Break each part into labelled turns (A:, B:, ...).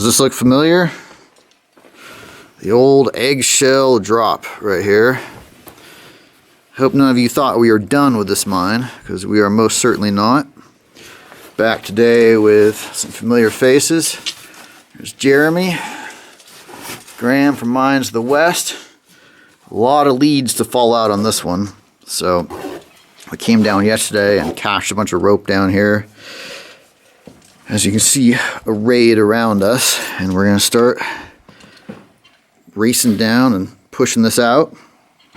A: Does this look familiar? The old eggshell drop right here. Hope none of you thought we are done with this mine, because we are most certainly not. Back today with some familiar faces. There's Jeremy, Graham from Mines of the West. A lot of leads to fall out on this one. So I came down yesterday and cached a bunch of rope down here. As you can see, arrayed around us, and we're going to start racing down and pushing this out.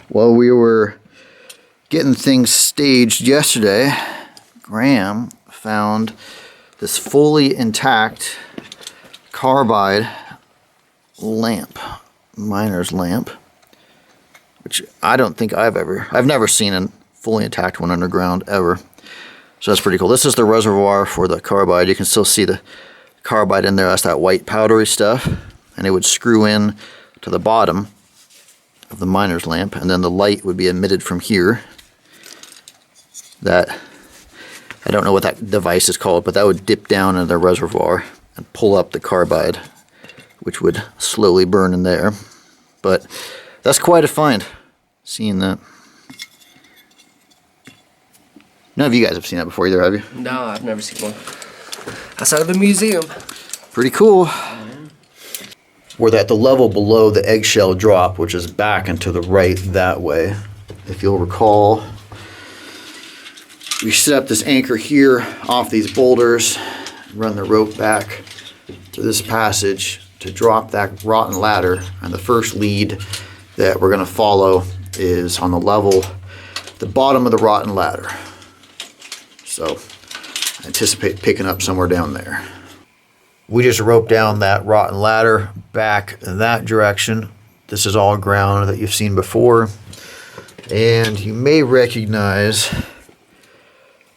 A: While we were getting things staged yesterday, Graham found this fully intact carbide lamp, miner's lamp, which I don't think I've never seen a fully intact one underground ever. So that's pretty cool. This is the reservoir for the carbide. You can still see the carbide in there. That's that white powdery stuff. And it would screw in to the bottom of the miner's lamp. And then the light would be emitted from here. That, I don't know what that device is called, but that would dip down into the reservoir and pull up the carbide, which would slowly burn in there. But that's quite a find, seeing that. None of you guys have seen that before either, have you?
B: No, I've never seen one. Outside of a museum.
A: Pretty cool. We're at the level below the eggshell drop, which is back and to the right that way. If you'll recall, we set up this anchor here off these boulders, run the rope back to this passage to drop that rotten ladder. And the first lead that we're going to follow is on the level, the bottom of the rotten ladder. So I anticipate picking up somewhere down there. We just roped down that rotten ladder back in that direction. This is all ground that you've seen before. And you may recognize, I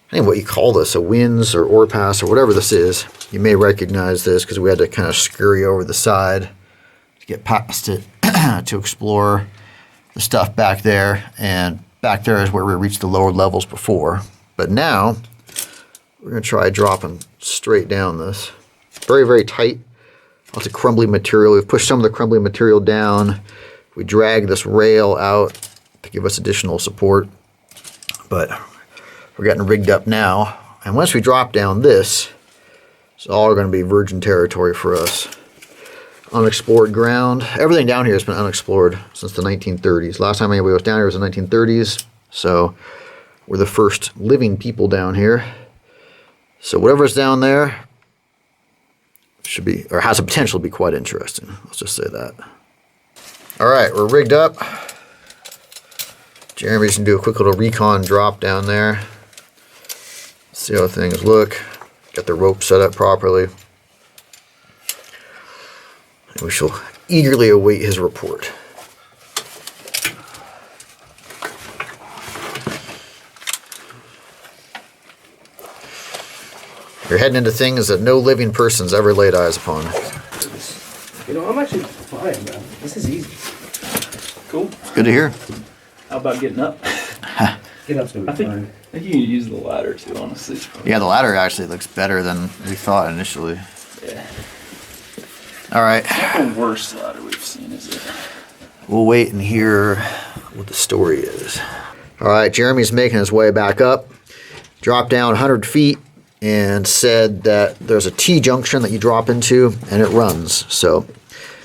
A: think what you call this, a winze or ore pass or whatever this is. You may recognize this because we had to kind of scurry over the side to get past it to explore the stuff back there. And back there is where we reached the lower levels before. But now, we're going to try dropping straight down this. Very, very tight. Lots of crumbly material. We've pushed some of the crumbly material down. We drag this rail out to give us additional support. But we're getting rigged up now. And once we drop down this, it's all going to be virgin territory for us. Unexplored ground. Everything down here has been unexplored since the 1930s. Last time anybody was down here was the 1930s. So we're the first living people down here. So whatever's down there should be, or has the potential to be quite interesting. Let's just say that. All right, we're rigged up. Jeremy's gonna do a quick little recon drop down there. See how things look. Get the rope set up properly. And we shall eagerly await his report. You're heading into things that no living person's ever laid eyes upon.
B: You know, I'm actually fine, man. This is easy. Cool.
A: Good to hear.
C: How about getting up?
B: Get up's gonna be fine.
C: I think you can use the ladder too, honestly.
A: Yeah, the ladder actually looks better than we thought initially.
C: Yeah.
A: All right.
C: Not the worst ladder we've seen, is it?
A: We'll wait and hear what the story is. All right, Jeremy's making his way back up. Dropped down 100 feet. And said that there's a T-junction that you drop into and it runs. So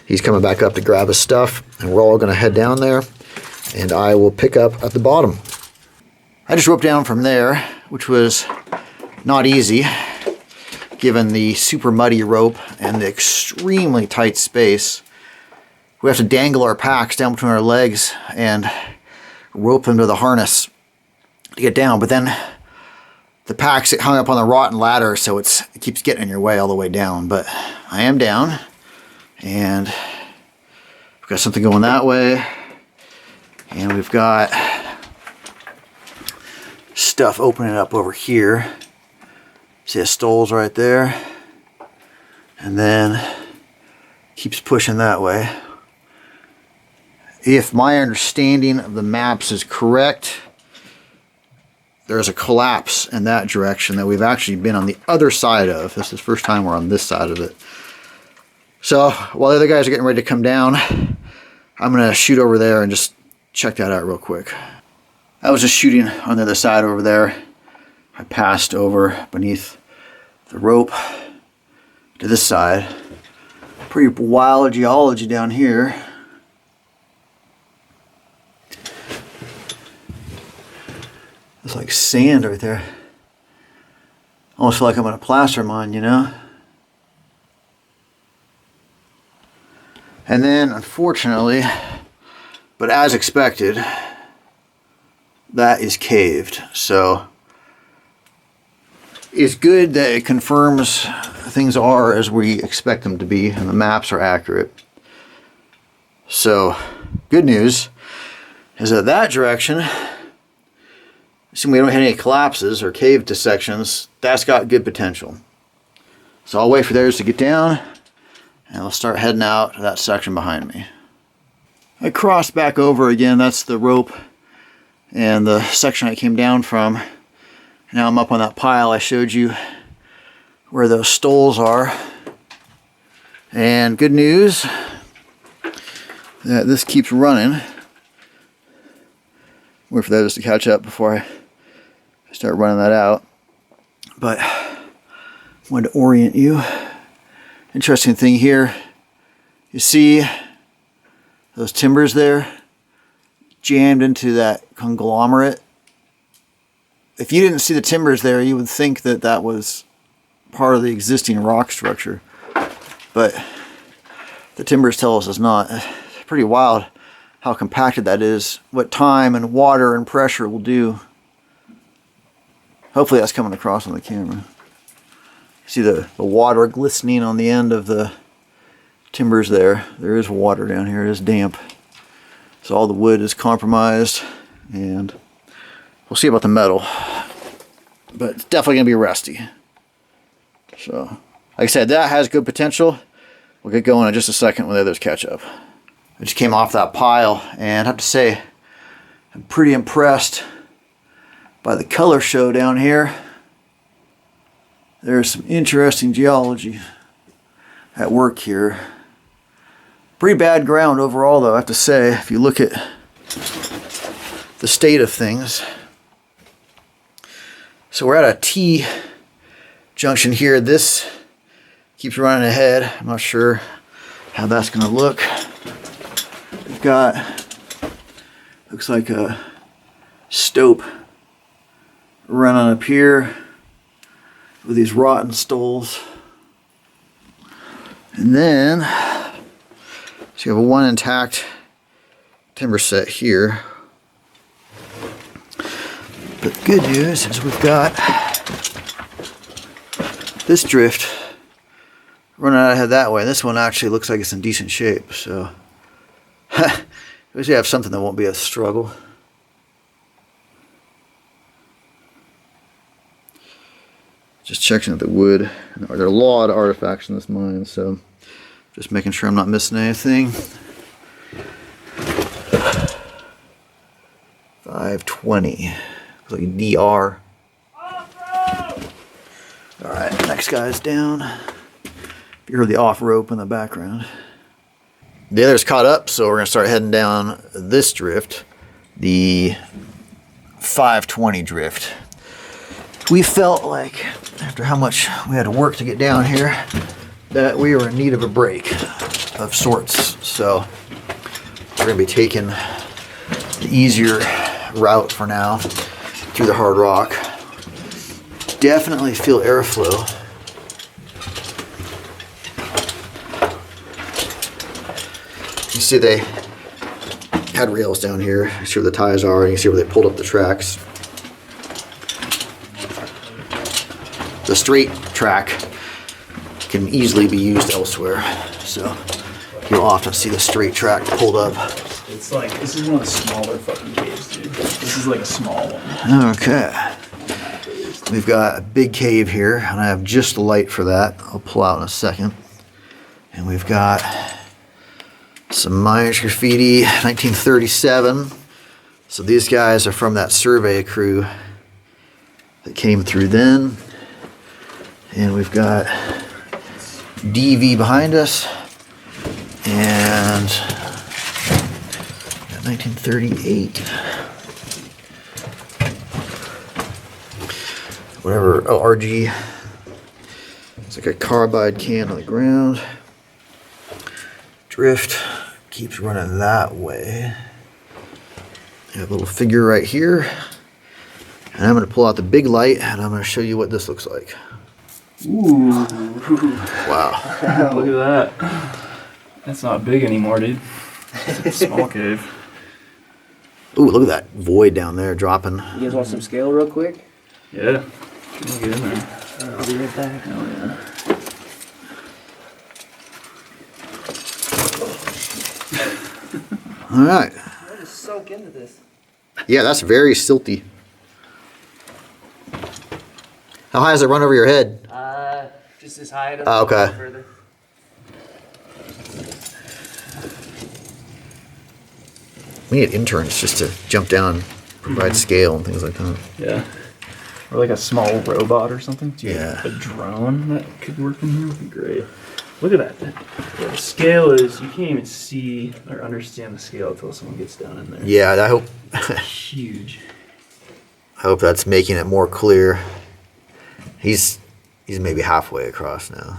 A: he's coming back up to grab his stuff and we're all going to head down there and I will pick up at the bottom. I just roped down from there, which was not easy given the super muddy rope and the extremely tight space. We have to dangle our packs down between our legs and rope them to the harness to get down, but then the packs get hung up on the rotten ladder, so it keeps getting in your way all the way down. But I am down, and we've got something going that way, and we've got stuff opening up over here. See the stoles right there, and then keeps pushing that way. If my understanding of the maps is correct, there's a collapse in that direction that we've actually been on the other side of. This is the first time we're on this side of it. So while the other guys are getting ready to come down, I'm gonna shoot over there and just check that out real quick. I was just shooting on the other side over there. I passed over beneath the rope to this side. Pretty wild geology down here. It's like sand right there. Almost feel like I'm in a placer mine, you know? And then, unfortunately, but as expected, that is caved. So it's good that it confirms things are as we expect them to be and the maps are accurate. So good news is that that direction, assuming we don't have any collapses or cave dissections, that's got good potential. So I'll wait for theirs to get down and I'll start heading out to that section behind me. I crossed back over again. That's the rope and the section I came down from. Now I'm up on that pile I showed you where those stoles are. And good news that this keeps running. Wait for those to catch up before I start running that out. But I wanted to orient you. Interesting thing here, you see those timbers there jammed into that conglomerate. If you didn't see the timbers there, you would think that that was part of the existing rock structure. But the timbers tell us it's not. It's pretty wild how compacted that is, what time and water and pressure will do. Hopefully that's coming across on the camera. See the water glistening on the end of the timbers there. There is water down here, it is damp. So all the wood is compromised and we'll see about the metal. But it's definitely gonna be rusty. So, like I said, that has good potential. We'll get going in just a second when the others catch up. I just came off that pile and I have to say, I'm pretty impressed by the color show down here. There's some interesting geology at work here. Pretty bad ground overall though, I have to say, if you look at the state of things. So we're at a T junction here. This keeps running ahead. I'm not sure how that's gonna look. We've got, looks like a stope running up here with these rotten stoles. And then, so you have one intact timber set here. But the good news is we've got this drift running out ahead that way. This one actually looks like it's in decent shape, so at least we have something that won't be a struggle. Just checking out the wood. There are a lot of artifacts in this mine, so just making sure I'm not missing anything. 520. Looks like DR. Alright, next guy's down. You heard the off rope in the background. The other's caught up, so we're going to start heading down this drift, the 520 drift. We felt like, after how much we had to work to get down here, that we were in need of a break of sorts. So we're going to be taking the easier route for now through the hard rock. Definitely feel airflow. You see they had rails down here. You see where the ties are, and you see where they pulled up the tracks. The straight track can easily be used elsewhere, so you'll often see the straight track pulled up.
C: It's like, this is one of the smaller fucking caves, dude. This is like a small one.
A: Okay. We've got a big cave here, and I have just the light for that. I'll pull out in a second. And we've got some Myers graffiti, 1937. So these guys are from that survey crew that came through then. And we've got DV behind us. And 1938. Whatever. Oh, RG. It's like a carbide can on the ground. Drift keeps running that way. I have a little figure right here. And I'm going to pull out the big light and I'm going to show you what this looks like.
C: Ooh.
A: Wow.
C: Look at that. That's not big anymore, dude. It's a small cave.
A: Ooh, look at that void down there dropping.
B: You guys want some scale real quick?
C: Yeah. We'll get in there.
B: I'll be right back.
C: Hell yeah.
A: All right.
B: I'll just soak into this.
A: Yeah, that's very silty. How high does it run over your head?
B: Just as high.
A: Oh, okay.
B: Go further.
A: We need interns just to jump down, provide scale and things like that.
C: Yeah. Or like a small robot or something. Dude,
A: Yeah.
C: a drone that could work in here would be great. Look at that. The scale is, you can't even see or understand the scale until someone gets down in there.
A: Yeah, I hope
C: Huge.
A: I hope that's making it more clear. He's maybe halfway across now.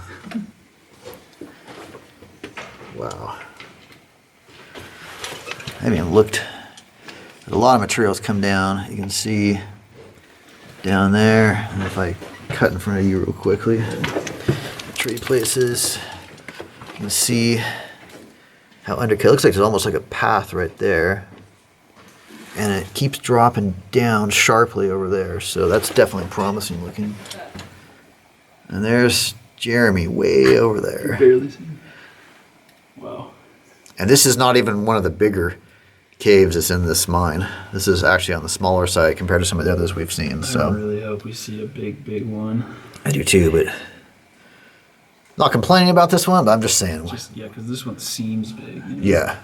A: Wow. I haven't even looked. A lot of materials come down. You can see down there. And if I cut in front of you real quickly, tree places. You can see how undercut. It looks like there's almost like a path right there. And it keeps dropping down sharply over there. So that's definitely promising looking. And there's Jeremy way over there.
C: Barely see. Wow.
A: And this is not even one of the bigger caves that's in this mine. This is actually on the smaller side compared to some of the others we've seen.
C: I
A: So
C: really hope we see a big one.
A: I do too, but not complaining about this one, but I'm just saying.
C: Yeah, because this one seems big. You know?
A: Yeah.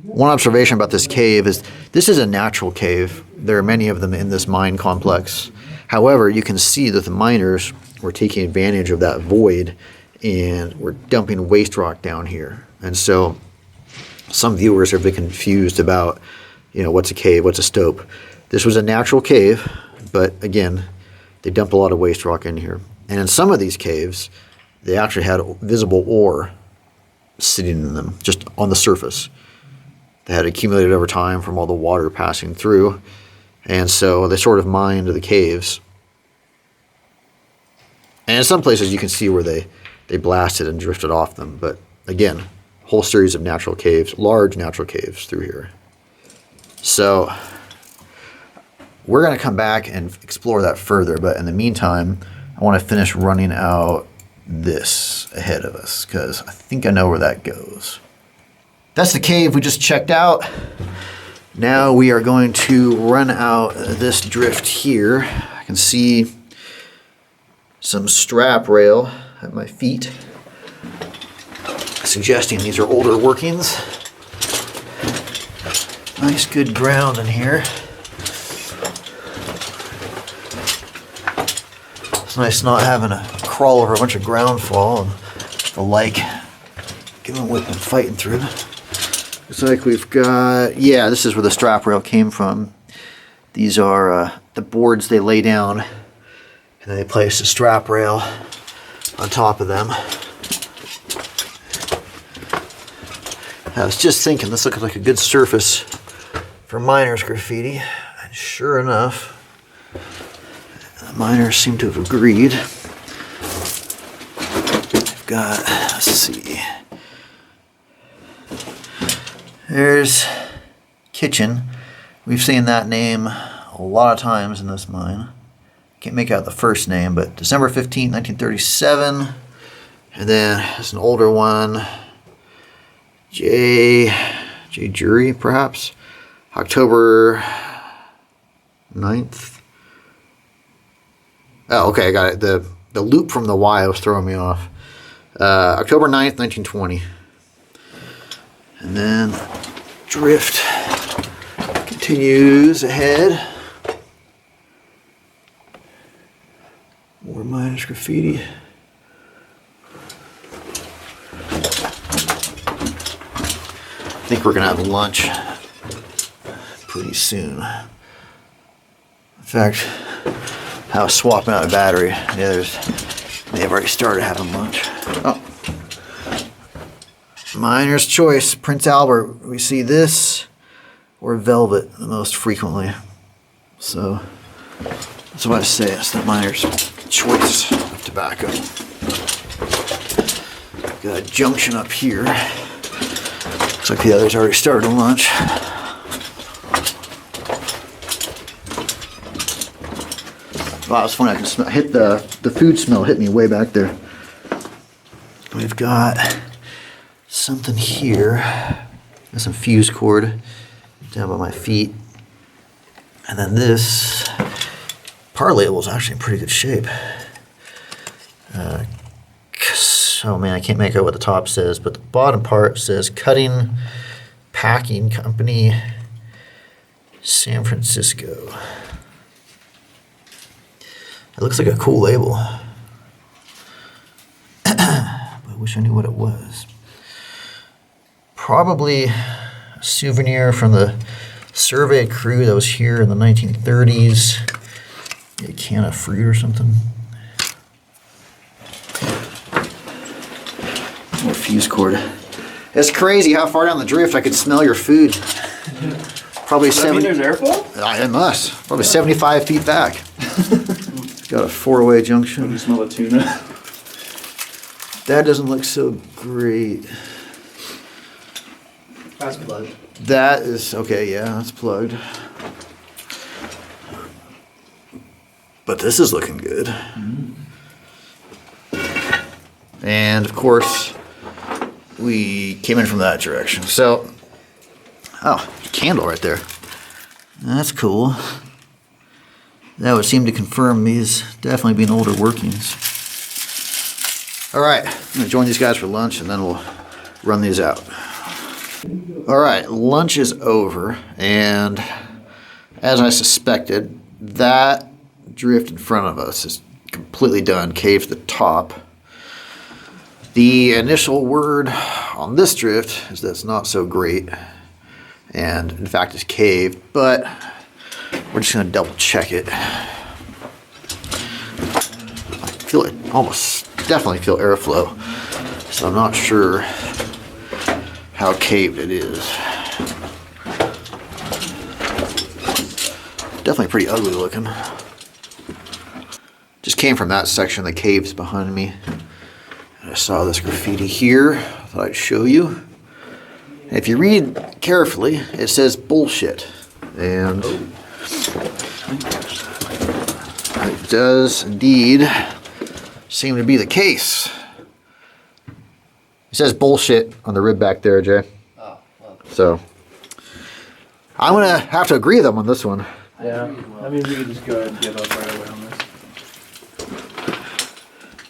A: One observation about this cave is this is a natural cave. There are many of them in this mine complex. However, you can see that the miners were taking advantage of that void and were dumping waste rock down here. And so some viewers are a bit confused about, what's a cave, what's a stope. This was a natural cave, but again, they dumped a lot of waste rock in here. And in some of these caves, they actually had visible ore sitting in them, just on the surface. They had accumulated over time from all the water passing through. And so they sort of mined the caves. And in some places you can see where they blasted and drifted off them. But again, whole series of natural caves, large natural caves through here. So we're going to come back and explore that further. But in the meantime, I want to finish running out this ahead of us because I think I know where that goes. That's the cave we just checked out. Now we are going to run out this drift here. I can see some strap rail at my feet, suggesting these are older workings. Nice good ground in here. It's nice not having to crawl over a bunch of ground fall and the like, given what we've been fighting through. Looks like we've got, this is where the strap rail came from. These are the boards they lay down, and then they place the strap rail on top of them. I was just thinking this looks like a good surface for miners graffiti, and sure enough, the miners seem to have agreed. We've got, let's see. There's Kitchen. We've seen that name a lot of times in this mine. Can't make out the first name, but December 15th, 1937. And then there's an older one. J. Jury, perhaps. October 9th. Oh, okay, I got it. The loop from the Y was throwing me off. October 9th, 1920. And then drift continues ahead. More miners graffiti. think we're gonna have lunch pretty soon. In fact, I was swapping out a battery. They've already started having lunch. Oh. Miner's choice, Prince Albert. We see this or velvet the most frequently. So that's what I say. It's the miner's choice of tobacco. Got a junction up here. Looks like the others already started lunch. Wow, it's funny. I can smell, hit the food smell hit me way back there. We've got something here. Got some fuse cord down by my feet. And then this part label is actually in pretty good shape. Oh man, I can't make out what the top says, but the bottom part says Cutting Packing Company, San Francisco. It looks like a cool label. But I wish I knew what it was. Probably a souvenir from the survey crew that was here in the 1930s. Maybe a can of fruit or something. More fuse cord. It's crazy how far down the drift I could smell your food. Probably
C: Does that mean
A: 70.
C: there's airflow?
A: It must. Probably 75 feet back. Got a four-way
C: When
A: junction.
C: you smell the tuna.
A: That doesn't look so great.
B: That's plugged.
A: That is, okay, yeah, that's plugged. But this is looking good. And of course, we came in from that direction. So, oh, candle right there. That's cool. That would seem to confirm these definitely being older workings. All right, I'm gonna join these guys for lunch and then we'll run these out. All right, lunch is over, and as I suspected, that drift in front of us is completely done, caved to the top. The initial word on this drift is that it's not so great, and in fact it's caved, but we're just gonna double check it. I feel it, almost definitely feel airflow, so I'm not sure how caved it is. Definitely pretty ugly looking. Just came from that section, the caves behind me. And I saw this graffiti here, I thought I'd show you. And if you read carefully, it says bullshit. And it does indeed seem to be the case. It says bullshit on the rib back there, Jay.
B: Oh, well.
A: So I'm gonna have to agree with them on this one.
C: Yeah. I mean, we could just go ahead and give up right away on this.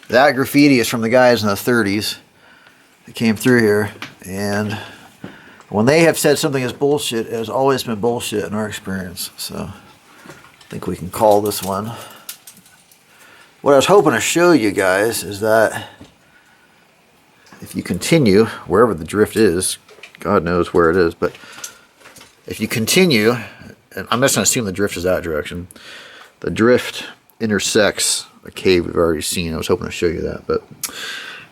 A: That graffiti is from the guys in the 30s that came through here, and when they have said something is bullshit, it has always been bullshit in our experience. So I think we can call this one. What I was hoping to show you guys is that if you continue wherever the drift is, God knows where it is, but if you continue, and I'm just going to assume the drift is that direction, the drift intersects a cave we've already seen. I was hoping to show you that, but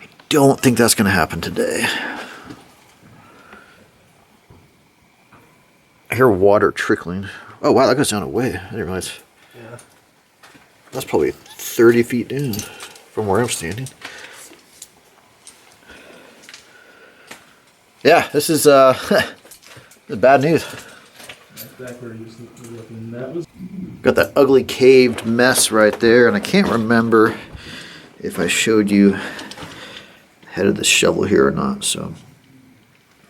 A: I don't think that's going to happen today. I hear water trickling. Oh wow, that goes down a way. I didn't realize.
C: Yeah.
A: That's probably 30 feet down from where I'm standing. Yeah, this is this is bad news.
C: That's back where you was looking. That was.
A: Got that ugly caved mess right there, and I can't remember if I showed you the head of the shovel here or not, so I'm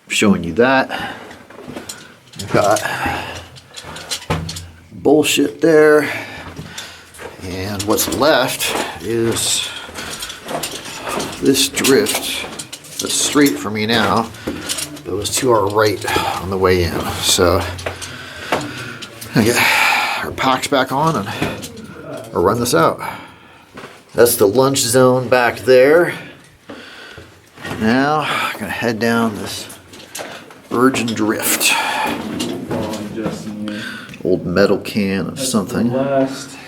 A: showing you that. I've got bullshit there, and what's left is this drift that's straight for me now, but was to our right on the way in. So I get our packs back on and we'll run this out. That's the lunch zone back there. Now I'm gonna head down this Virgin Drift.
C: Following just in
A: Old metal can of something.
C: last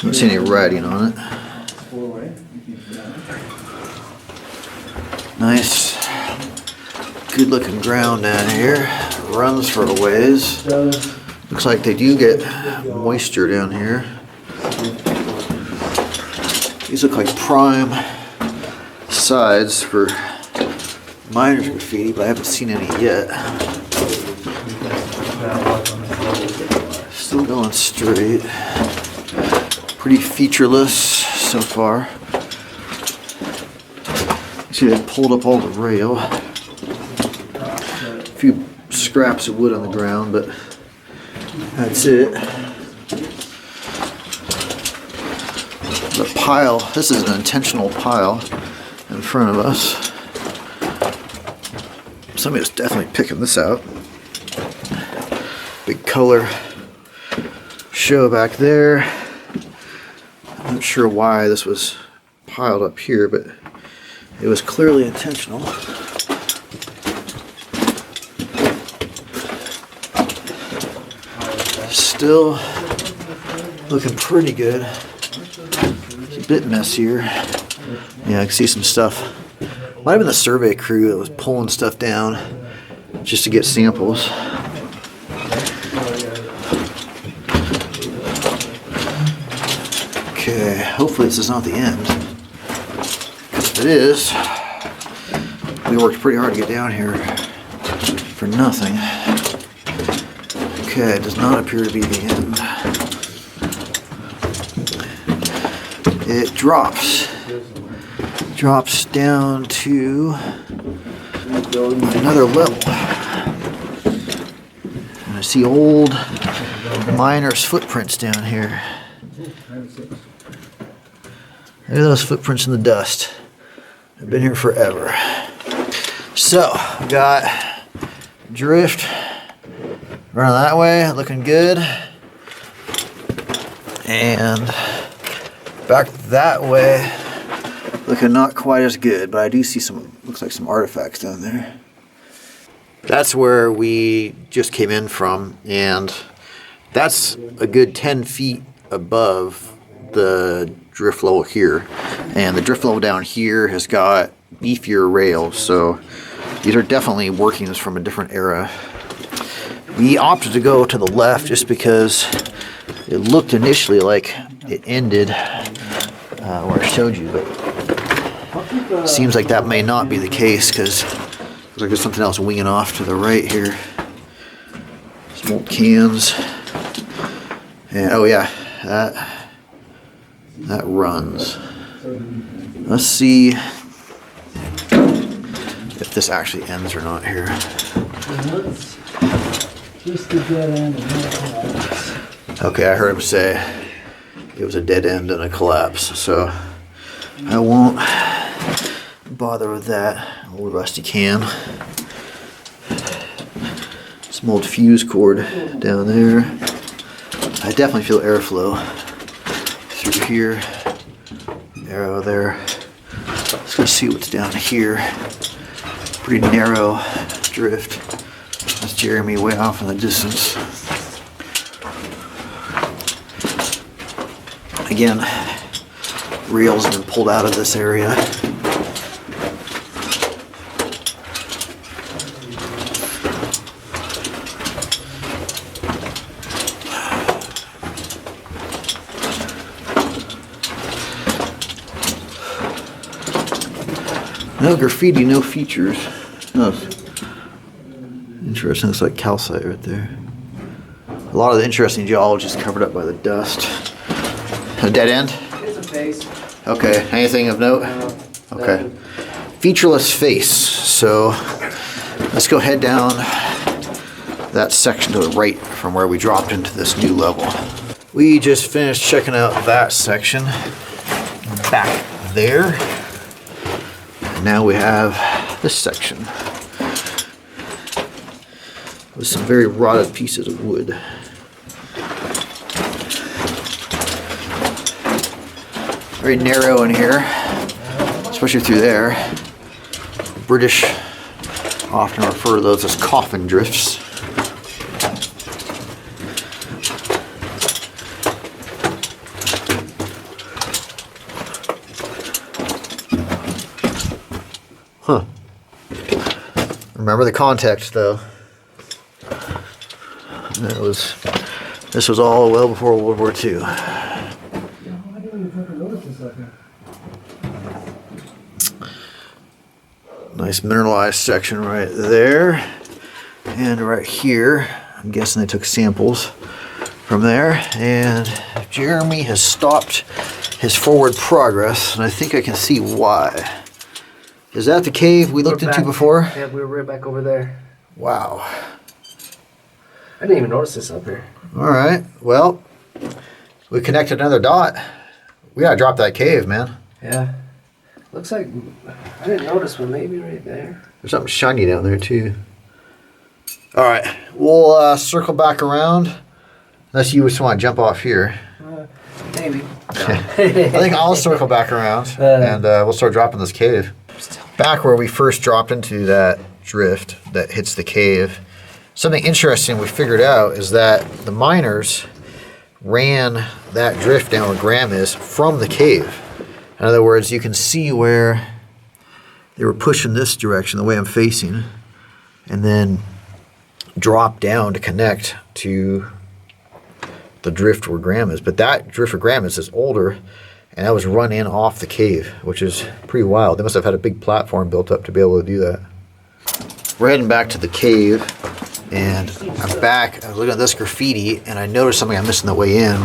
A: Don't see any writing on it.
C: four-way.
A: Nice, good looking ground down here. Runs for a ways. Looks like they do get moisture down here. These look like prime sides for miner's graffiti, but I haven't seen any yet. Still going straight. Pretty featureless so far. See, they pulled up all the rail. A few scraps of wood on the ground, but that's it. The pile, this is an intentional pile in front of us. Somebody's definitely picking this out. Big color show back there. I'm not sure why this was piled up here, but it was clearly intentional. Still looking pretty good. It's a bit messier. Yeah, I can see some stuff. Might have been the survey crew that was pulling stuff down just to get samples. Okay, hopefully this is not the end. If it is, we worked pretty hard to get down here for nothing. Okay, it does not appear to be the end. It drops down to another level. And I see old miners' footprints down here. Look at those footprints in the dust. I've been here forever. So, we got drift running that way, looking good. And back that way, looking not quite as good, but I do see some, looks like some artifacts down there. That's where we just came in from, and that's a good 10 feet above the drift level here. And the drift level down here has got beefier rails, so these are definitely workings from a different era. We opted to go to the left just because it looked initially like it ended where I showed you, but seems like that may not be the case because looks like there's something else winging off to the right here. Some old cans. And oh yeah, that runs. Let's see if this actually ends or not here. Okay, I heard him say it was a dead end and a collapse, so I won't bother with that. Old rusty can. Some old fuse cord down there. I definitely feel airflow through here. Arrow there. Let's go see what's down here. Pretty narrow drift. That's Jeremy way off in the distance. Again, reels have been pulled out of this area. No graffiti, no features. Oh, interesting. Looks like calcite right there. A lot of the interesting geology is covered up by the dust. A dead end?
B: It's a face.
A: Okay. Anything of note? Okay. Featureless face. So let's go head down that section to the right from where we dropped into this new level. We just finished checking out that section back there. And now we have this section with some very rotted pieces of wood. Very narrow in here, especially through there. British Often refer to those as coffin drifts. Huh. Remember the context though. This was all well before World War II.
B: I didn't even fucking notice this up here.
A: Nice mineralized section right there. And right here, I'm guessing they took samples from there. And Jeremy has stopped his forward progress, and I think I can see why. Is that the cave we looked into before?
B: Yeah, we were right back over there.
A: Wow.
B: I didn't even notice this up here.
A: All right. Well, we connected another dot. We gotta drop that cave, man.
B: Yeah. Looks like I didn't notice one. Maybe right there.
A: There's something shiny down there too. All right, we'll circle back around. Unless you just want to jump off here.
B: Maybe.
A: I think I'll circle back around and we'll start dropping this cave. Back where we first dropped into that drift that hits the cave, something interesting we figured out is that the miners ran that drift down where Graham is from the cave. In other words, you can see where they were pushing this direction, the way I'm facing, and then drop down to connect to the drift where Graham is. But that drift where Graham is older, and that was run in off the cave, which is pretty wild. They must have had a big platform built up to be able to do that. We're heading back to the cave, and I'm back. I was looking at this graffiti, and I noticed something I missed on the way in,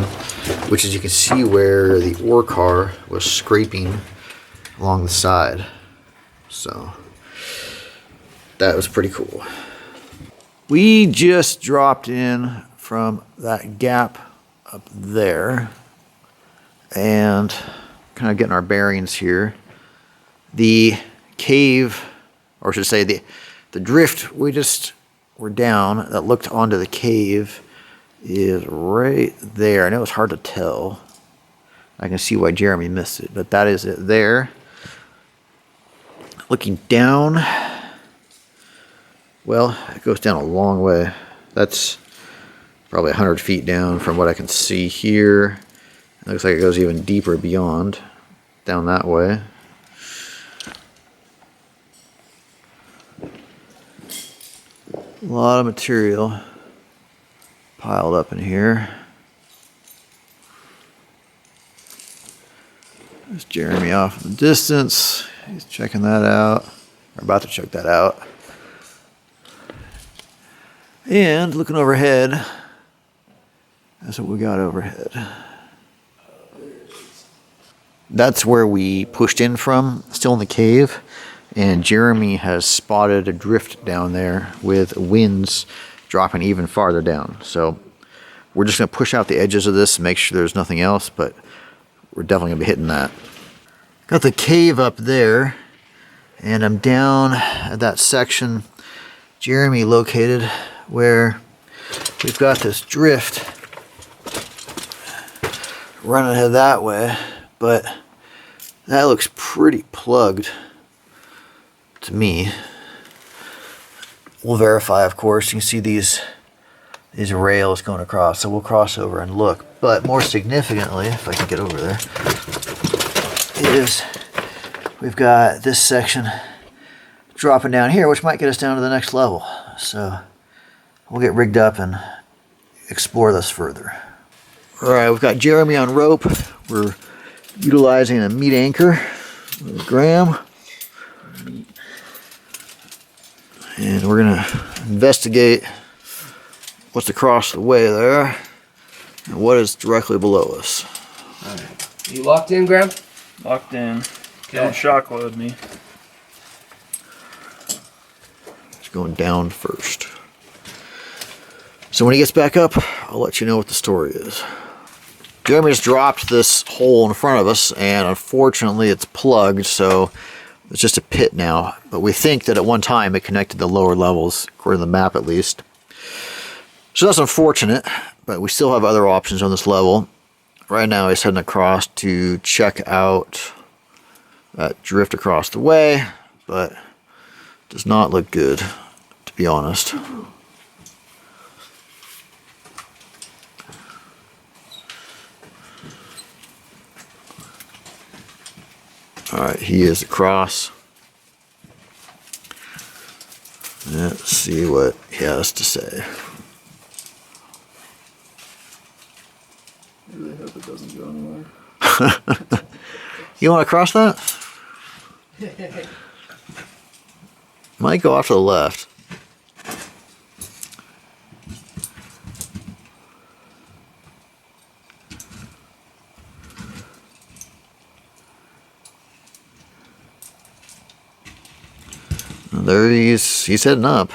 A: which is you can see where the ore car was scraping along the side. So that was pretty cool. We just dropped in from that gap up there and kind of getting our bearings here. The cave, or I should say the drift we just were down that looked onto the cave is right there, and it was hard to tell. I can see why Jeremy missed it, but that is it there. Looking down, well, it goes down a long way. That's probably 100 feet down from what I can see here. It looks like it goes even deeper beyond, down that way. A lot of material piled up in here. There's Jeremy off in the distance. He's checking that out, or about to check that out. And looking overhead, that's what we got overhead. That's where we pushed in from, still in the cave. And Jeremy has spotted a drift down there with winds dropping even farther down. So we're just going to push out the edges of this and make sure there's nothing else, but we're definitely going to be hitting that. Got the cave up there, and I'm down at that section Jeremy located where we've got this drift running ahead that way, but that looks pretty plugged to me. We'll verify, of course. You can see these rails going across, so we'll cross over and look. But more significantly, if I can get over there, is we've got this section dropping down here, which might get us down to the next level. So we'll get rigged up and explore this further. All right, we've got Jeremy on rope. We're utilizing a meat anchor with Graham. And we're gonna investigate what's across the way there and what is directly below us.
B: All right. You locked in, Graham?
C: Locked in.
B: Okay.
C: Don't shock load me.
A: It's going down first. So when he gets back up, I'll let you know what the story is. Jeremy's dropped this hole in front of us, and unfortunately it's plugged, so it's just a pit now. But we think that at one time it connected the lower levels, according to the map at least. So that's unfortunate, but we still have other options on this level. Right now he's heading across to check out that drift across the way, but Does not look good, to be honest. Alright, he is across. Let's see what he has to say.
C: I really hope it doesn't go anywhere.
A: You want to cross that? Might go off to the left. There he's heading up.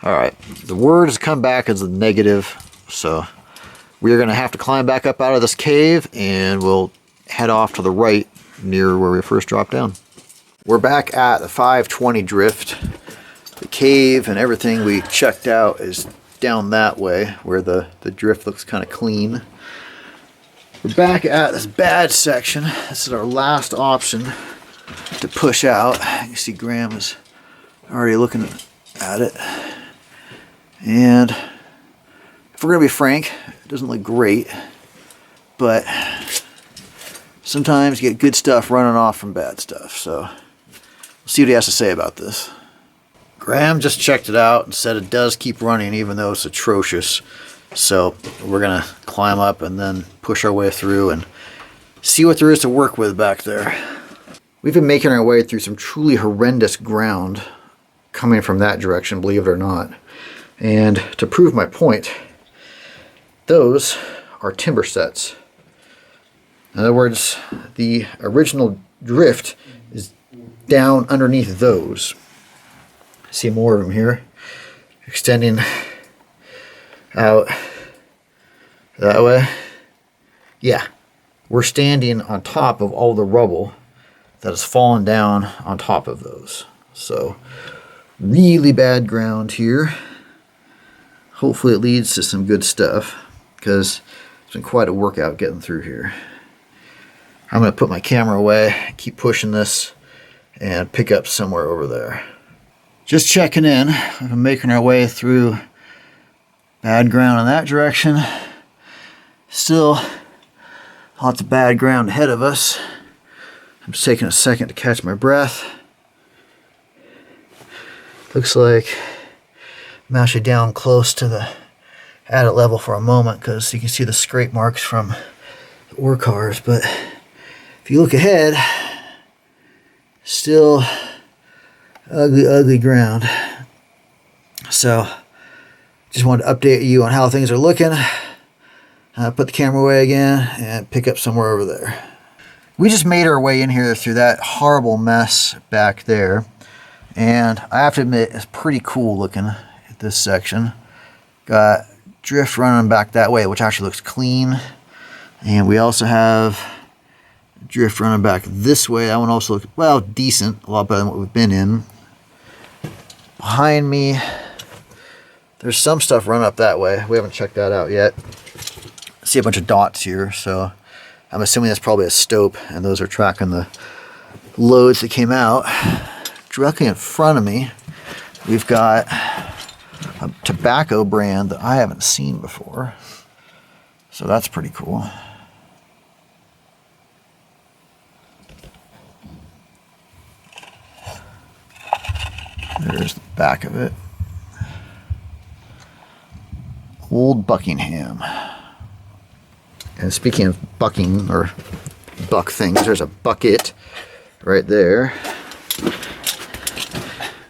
A: Alright, the word has come back as a negative, so we're going to have to climb back up out of this cave, and we'll head off to the right near where we first dropped down. We're back at the 520 drift. The cave and everything we checked out is down that way, where the drift looks kind of clean. We're back at this bad section. This is our last option to push out. You see Graham is already looking at it. And if we're going to be frank, it doesn't look great, but sometimes you get good stuff running off from bad stuff. So we'll see what he has to say about this. Graham just checked it out and said it does keep running even though it's atrocious. So we're going to climb up and then push our way through and see what there is to work with back there. We've been making our way through some truly horrendous ground coming from that direction, believe it or not. And to prove my point, those are timber sets. In other words, the original drift is down underneath those. See more of them here, extending out that way. Yeah, we're standing on top of all the rubble that has fallen down on top of those. So really bad ground here. Hopefully it leads to some good stuff, because it's been quite a workout getting through here. I'm going to put my camera away, keep pushing this, and pick up somewhere over there. Just checking in. We've been making our way through bad ground in that direction. Still lots of bad ground ahead of us. I'm just taking a second to catch my breath. Looks like I'm actually down close to the adit level for a moment, because you can see the scrape marks from the ore cars. But if you look ahead, still ugly, ugly ground. So just wanted to update you on how things are looking. Put the camera away again and pick up somewhere over there. We just made our way in here through that horrible mess back there. And I have to admit, it's pretty cool looking at this section. Got drift running back that way, which actually looks clean. And we also have drift running back this way. That one also looks, well, decent. A lot better than what we've been in. Behind me, there's some stuff running up that way. We haven't checked that out yet. I see a bunch of dots here, so I'm assuming that's probably a stope, and those are tracking the loads that came out. Directly in front of me, we've got a tobacco brand that I haven't seen before. So that's pretty cool. There's the back of it. Old Buckingham. And speaking of bucking or buck things, there's a bucket right there.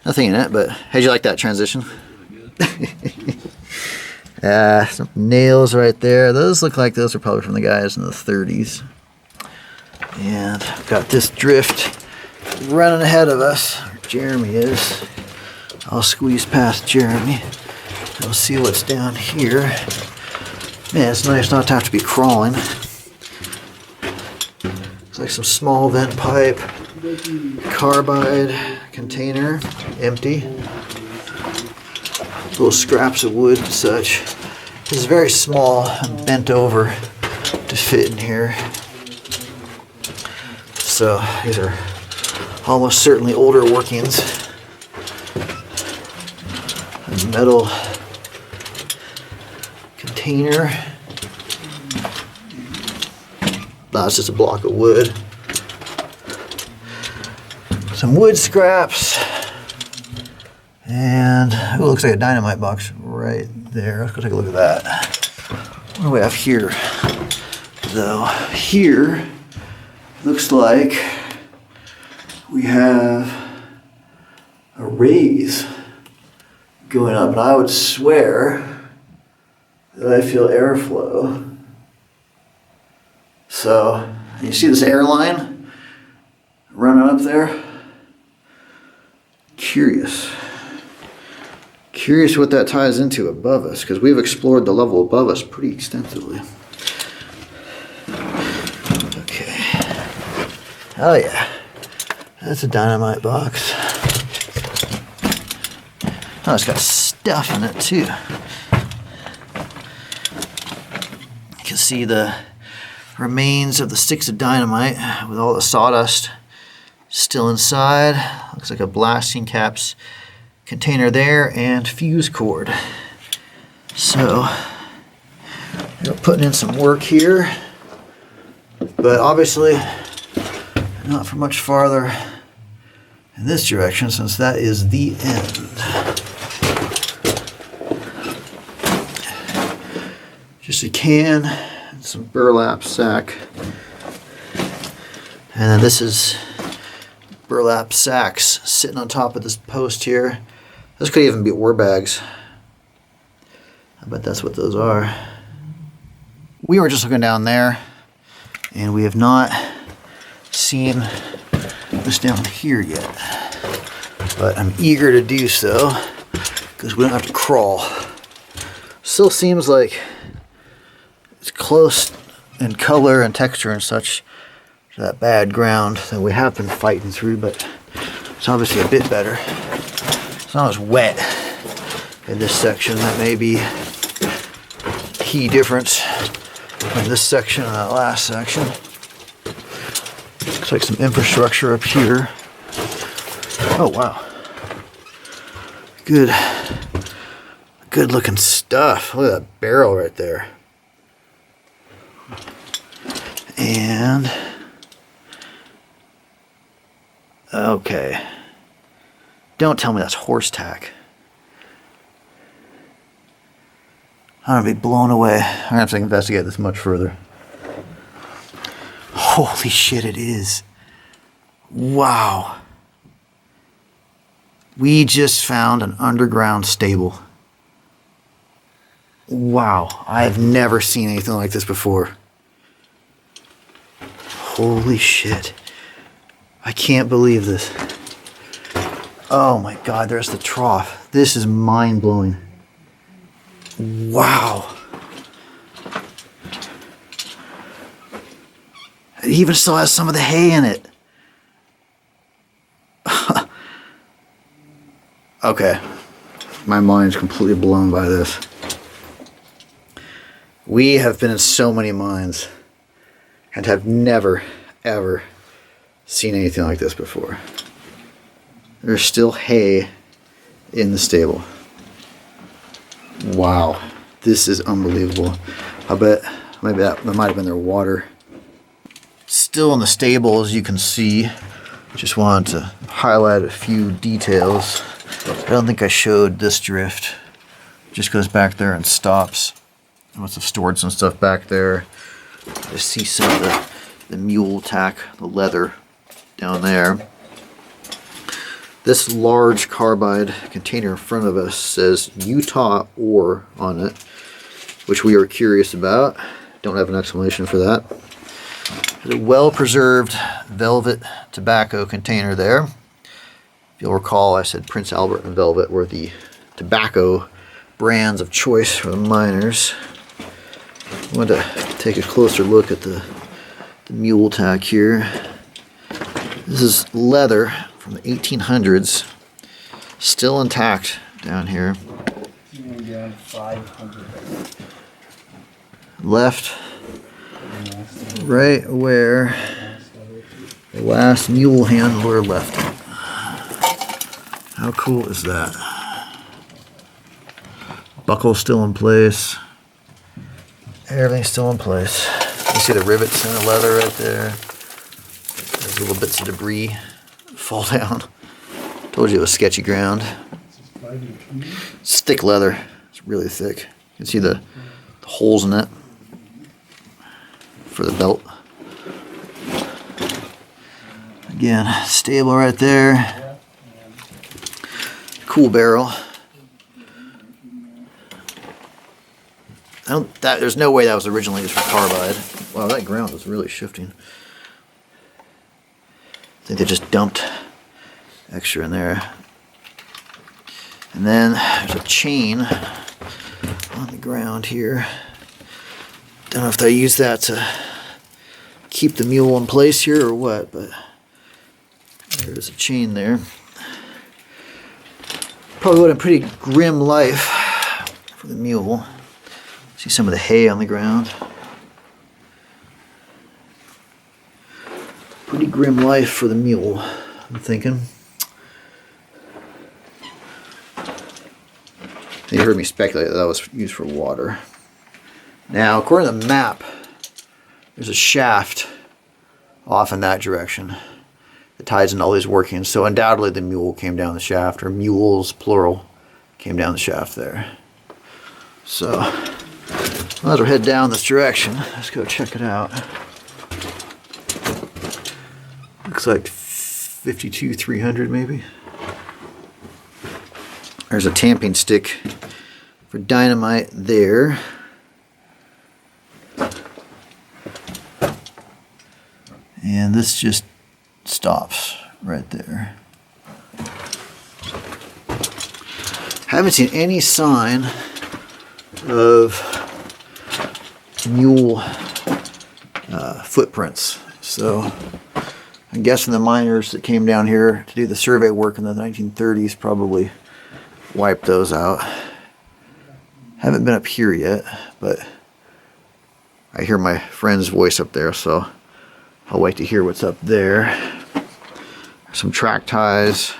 A: Nothing in it, but how'd you like that transition? Some nails right there. Those look like those are probably from the guys in the 30s. And I've got this drift running ahead of us. Jeremy is. I'll squeeze past Jeremy. We'll see what's down here. Man, it's nice not to have to be crawling. It's like some small vent pipe, carbide container, empty. Little scraps of wood and such. This is very small and bent over to fit in here. So these are Almost certainly older workings. A metal container. No, it's just a block of wood. Some wood scraps. And it looks like a dynamite box right there. Let's go take a look at that. What do we have here? Though here looks like we have a raise going up, and I would swear that I feel airflow. So you see this airline running up there? Curious what that ties into above us, because we've explored the level above us pretty extensively. Okay. Oh yeah. That's a dynamite box. Oh, it's got stuff in it too. You can see the remains of the sticks of dynamite with all the sawdust still inside. Looks like a blasting caps container there and fuse cord. So they're putting in some work here, but obviously not for much farther in this direction, since that is the end. Just a can and some burlap sack. And then this is burlap sacks sitting on top of this post here. This could even be ore bags. I bet that's what those are. We were just looking down there, and we have not seen this down here yet. But I'm eager to do so, because we don't have to crawl. Still seems like it's close in color and texture and such to that bad ground that we have been fighting through, but it's obviously a bit better. It's not as wet in this section. That may be a key difference in this section and that last section. Looks like some infrastructure up here. Oh wow. Good looking stuff. Look at that barrel right there. And okay. Don't tell me that's horse tack. I'm gonna be blown away. I'm gonna have to investigate this much further. Holy shit, it is. Wow. We just found an underground stable. Wow, I've never seen anything like this before. Holy shit. I can't believe this. Oh my god, there's the trough. This is mind-blowing. Wow. It even still has some of the hay in it. Okay. My mind's completely blown by this. We have been in so many mines and have never, ever seen anything like this before. There's still hay in the stable. Wow, this is unbelievable. I bet maybe that might have been their water. Still in the stable, as you can see. Just wanted to highlight a few details. I don't think I showed this drift. Just goes back there and stops. I must have stored some stuff back there. I see some of the mule tack, the leather down there. This large carbide container in front of us says Utah ore on it, which we are curious about. Don't have an explanation for that. There's a well-preserved velvet tobacco container there. If you'll recall, I said Prince Albert and Velvet were the tobacco brands of choice for the miners. I wanted to take a closer look at the mule tack here. This is leather from the 1800s, still intact down here.
B: Down 500.
A: Left right where The last mule handler left. How cool is that? Buckle still in place. Everything's still in place. You see the rivets in the leather right there. There's little bits of debris fall down. Told you it was sketchy ground. It's thick leather. It's really thick. You can see the holes in it for the belt. Again, stable right there. Cool barrel. There's no way that was originally used for carbide. Wow, that ground was really shifting. I think they just dumped extra in there. And then there's a chain on the ground here. Don't know if they use that to keep the mule in place here or what, but there's a chain there. Probably lived a pretty grim life for the mule. See some of the hay on the ground. Pretty grim life for the mule, I'm thinking. You heard me speculate that was used for water. Now, according to the map, there's a shaft off in that direction that ties in all these workings. So undoubtedly the mule came down the shaft, or mules, plural, came down the shaft there. So, might as well head down this direction. Let's go check it out. Looks like 52-300 maybe. There's a tamping stick for dynamite there. And this just stops right there. Haven't seen any sign of mule footprints. So I'm guessing the miners that came down here to do the survey work in the 1930s probably wiped those out. Haven't been up here yet, but I hear my friend's voice up there, so I'll wait to hear what's up there. Some track ties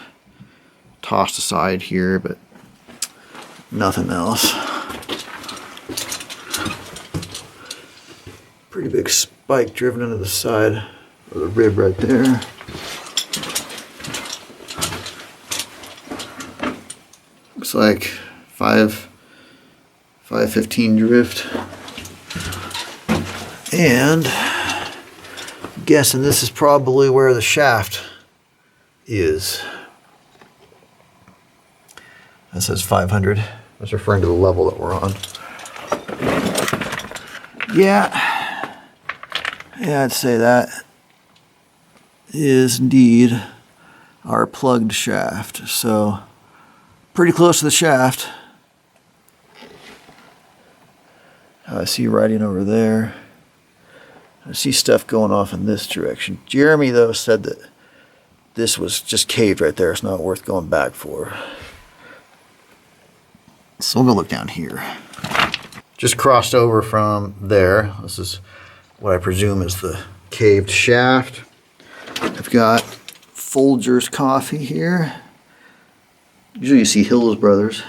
A: tossed aside here, but nothing else. Pretty big spike driven into the side of the rib right there. Looks like 515 drift. And I'm guessing this is probably where the shaft is. That says 500. That's referring to the level that we're on. Yeah, I'd say that is indeed our plugged shaft. So pretty close to the shaft. I see writing over there. I see stuff going off in this direction. Jeremy, though, said that this was just caved right there. It's not worth going back for. So we'll go look down here. Just crossed over from there. This is what I presume is the caved shaft. I've got Folger's Coffee here. Usually you see Hills Brothers.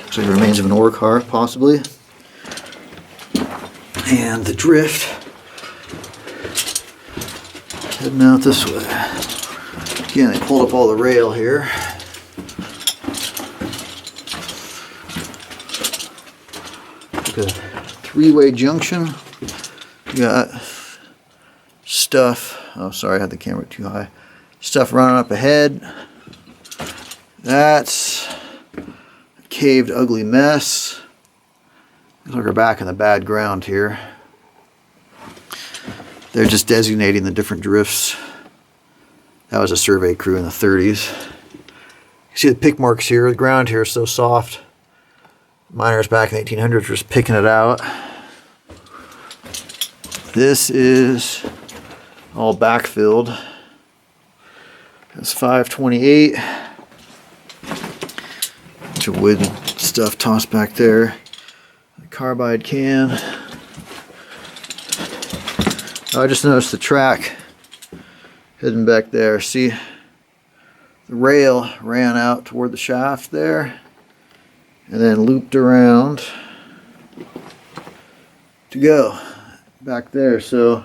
A: Looks like the remains of an ore car, possibly. And the drift heading out this way. Again, they pulled up all the rail here. Like a three-way junction. You got stuff. Oh, sorry, I had the camera too high. Stuff running up ahead. That's a caved, ugly mess. Looks like we're back in the bad ground here. They're just designating the different drifts. That was a survey crew in the 30s. You see the pick marks here. The ground here is so soft. Miners back in the 1800s were just picking it out. This is all backfilled. That's 528. Bunch of wood stuff tossed back there. Carbide can. I just noticed the track Heading back there. See, the rail ran out toward the shaft there and then looped around to go back there. So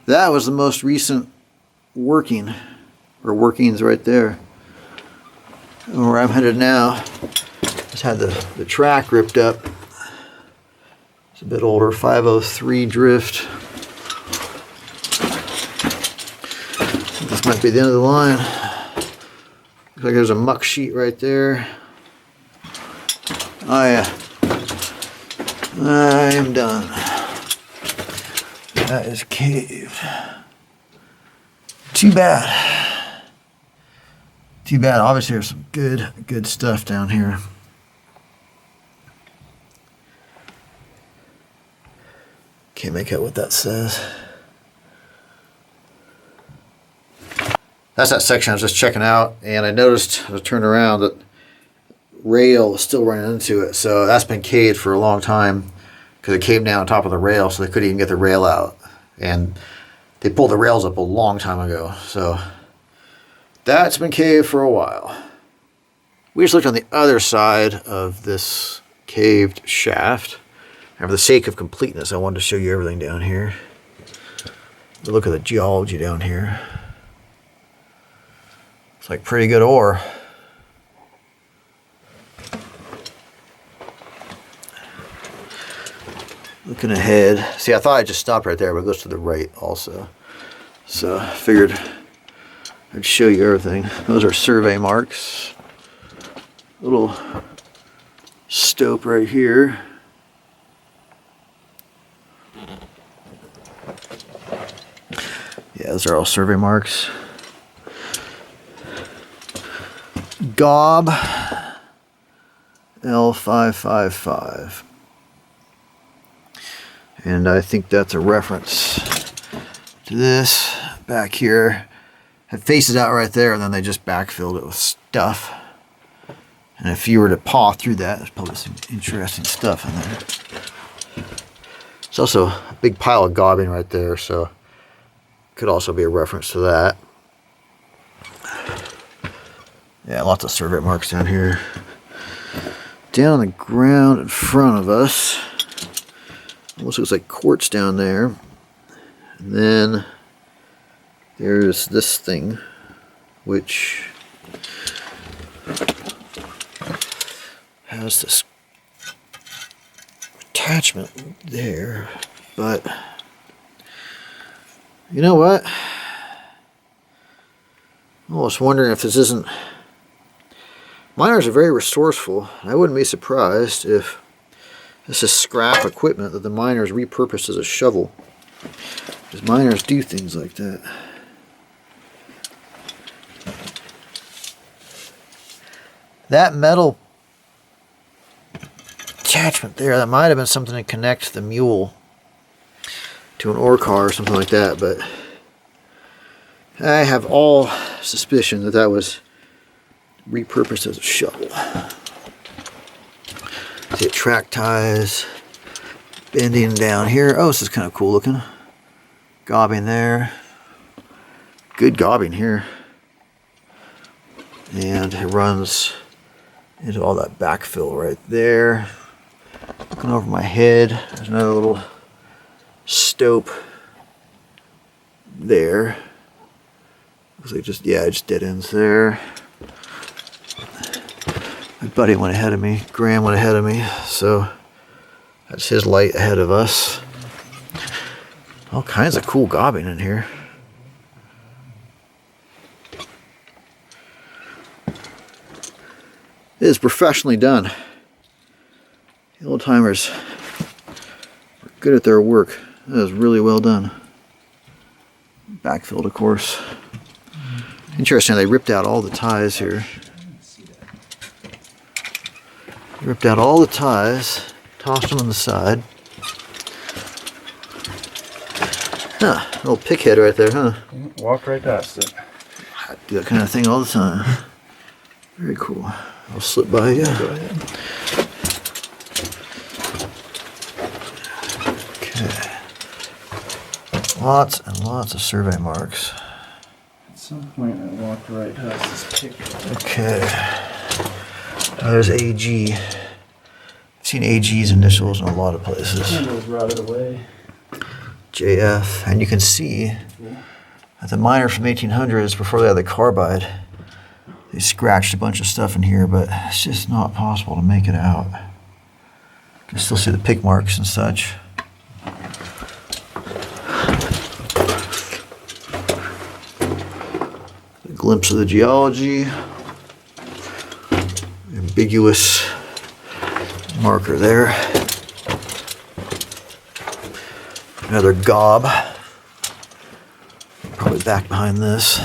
A: that was the most recent workings right there. And where I'm headed now, just had the track ripped up. It's a bit older, 503 drift. This might be the end of the line. Looks like there's a muck sheet right there. Oh yeah. I am done. That is caved. Too bad. Too bad. Obviously there's some good stuff down here. Can't make out what that says. That's that section I was just checking out, and I noticed as I turned around that rail is still running into it. So that's been caved for a long time because it came down on top of the rail, so they couldn't even get the rail out. And they pulled the rails up a long time ago. So that's been caved for a while. We just looked on the other side of this caved shaft. And for the sake of completeness, I wanted to show you everything down here. Look at the geology down here. It's like pretty good ore. Looking ahead. See, I thought I just stopped right there, but it goes to the right also. So I figured I'd show you everything. Those are survey marks. Little stope right here. Yeah, those are all survey marks. Gob L555. And I think that's a reference to this back here. It faces out right there, and then they just backfilled it with stuff. And if you were to paw through that, there's probably some interesting stuff in there. There's also a big pile of gobbing right there, so could also be a reference to that. Yeah, lots of survey marks down here. Down on the ground in front of us, almost looks like quartz down there. And then there's this thing, which has this attachment there, but you know what? I'm almost wondering if this isn't... Miners are very resourceful. I wouldn't be surprised if this is scrap equipment that the miners repurposed as a shovel. Because miners do things like that. That metal attachment there, that might have been something to connect the mule to an ore car or something like that, but I have all suspicion that that was repurposed as a shovel. See it, track ties bending down here. Oh, this is kind of cool looking. Gobbing there. Good gobbing here. And it runs into all that backfill right there. Looking over my head, there's another little stope there. Looks like just dead ends there. My buddy went ahead of me. Graham went ahead of me, so that's his light ahead of us. All kinds of cool gobbing in here. It is professionally done. The old timers were good at their work. That is really well done. Backfilled, of course. Interesting, they ripped out all the ties here. Ripped out all the ties, tossed them on the side. Huh, little pick head right there, huh?
C: Walked right past it.
A: I do that kind of thing all the time. Very cool. I'll slip by you.
C: Go ahead.
A: Okay. Lots and lots of survey marks.
C: Right, how's this picture?
A: Okay. There's AG. I've seen AG's initials in a lot of places.
C: Handle's rotted away.
A: JF. And you can see that the miners from 1800s, before they had the carbide, they scratched a bunch of stuff in here, but it's just not possible to make it out. You can still see the pick marks and such. A glimpse of the geology. Ambiguous marker there. Another gob. Probably back behind this.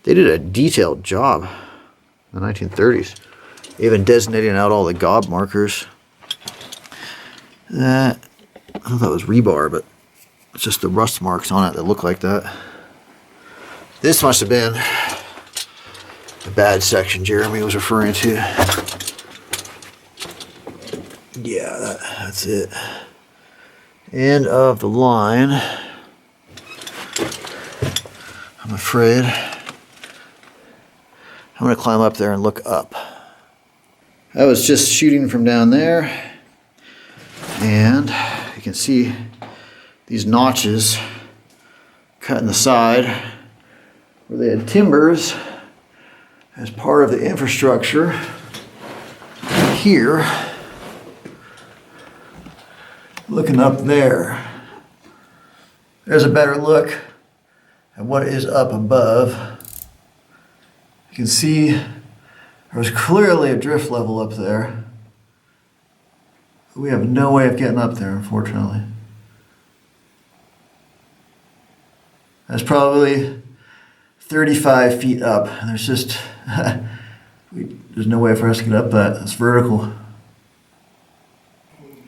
A: They did a detailed job in the 1930s. Even designating out all the gob markers. That, I thought that was rebar, but it's just the rust marks on it that look like that. This must have been the bad section Jeremy was referring to. Yeah, that's it. End of the line. I'm afraid I'm going to climb up there and look up. I was just shooting from down there, and you can see these notches cut in the side where they had timbers as part of the infrastructure here. Looking up there, there's a better look at what is up above. You can see there was clearly a drift level up there. We have no way of getting up there, unfortunately. That's probably 35 feet up, and there's just there's no way for us to get up that. It's vertical.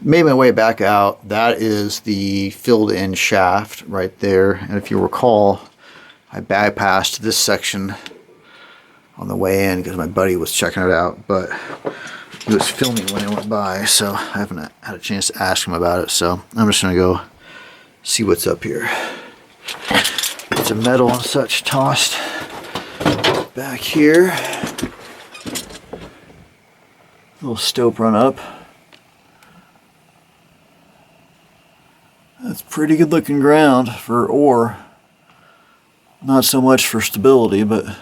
A: Made my way back out. That is the filled in shaft right there. And if you recall, I bypassed this section on the way in because my buddy was checking it out, but he was filming when I went by, so I haven't had a chance to ask him about it. So I'm just gonna go see what's up here. Bits of metal and such tossed back here. Little stope run up. That's pretty good looking ground for ore. Not so much for stability, but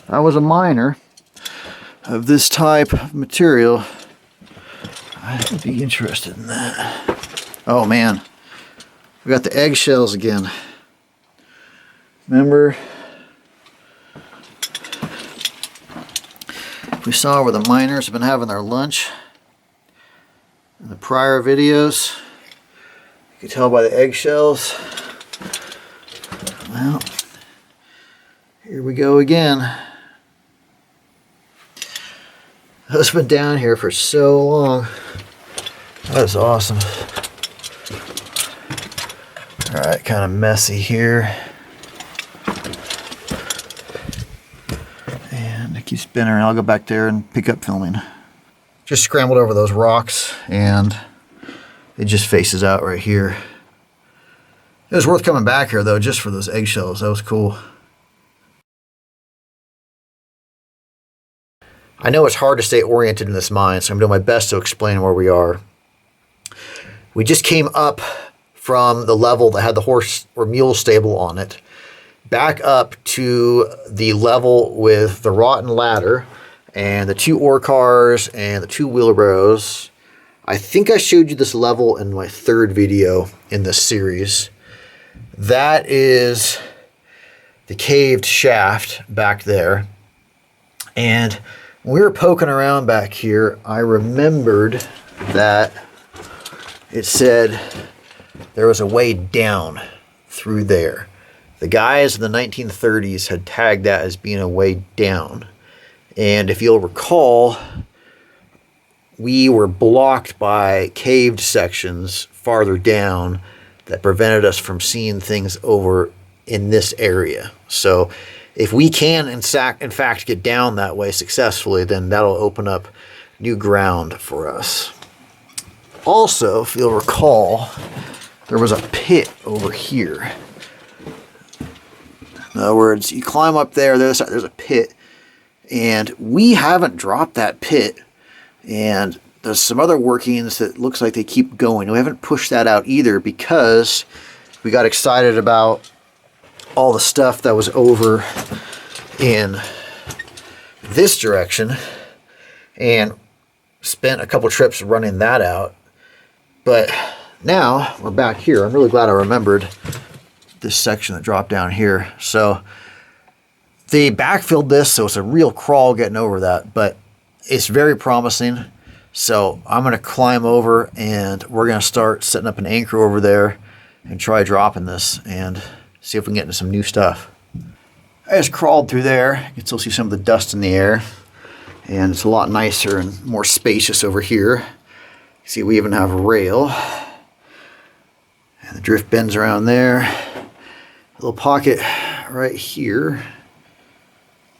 A: I was a miner of this type of material. I'd be interested in that. Oh man, we got the eggshells again. Remember? We saw where the miners have been having their lunch in the prior videos. You can tell by the eggshells. Well, here we go again. Those have been down here for so long. That's awesome. Alright, kind of messy here. And it keeps spinning around. I'll go back there and pick up filming. Just scrambled over those rocks and it just faces out right here. It was worth coming back here though, just for those eggshells. That was cool. I know it's hard to stay oriented in this mine, so I'm doing my best to explain where we are. We just came up from the level that had the horse or mule stable on it, back up to the level with the rotten ladder and the 2 ore cars and the 2 wheelbarrows. I think I showed you this level in my 3rd video in this series. That is the caved shaft back there. And when we were poking around back here, I remembered that it said there was a way down through there. The guys in the 1930s had tagged that as being a way down. And if you'll recall, we were blocked by caved sections farther down that prevented us from seeing things over in this area. So if we can, in fact, get down that way successfully, then that'll open up new ground for us. Also, if you'll recall, there was a pit over here. In other words, you climb up there, there's a pit, and we haven't dropped that pit, and there's some other workings that looks like they keep going. We haven't pushed that out either because we got excited about all the stuff that was over in this direction and spent a couple trips running that out. But now we're back here. I'm really glad I remembered this section that dropped down here. So they backfilled this, so it's a real crawl getting over that, but it's very promising. So I'm going to climb over and we're going to start setting up an anchor over there and try dropping this and see if we can get into some new stuff. I just crawled through there. You can still see some of the dust in the air, and it's a lot nicer and more spacious over here. See, we even have a rail, and the drift bends around there. A little pocket right here.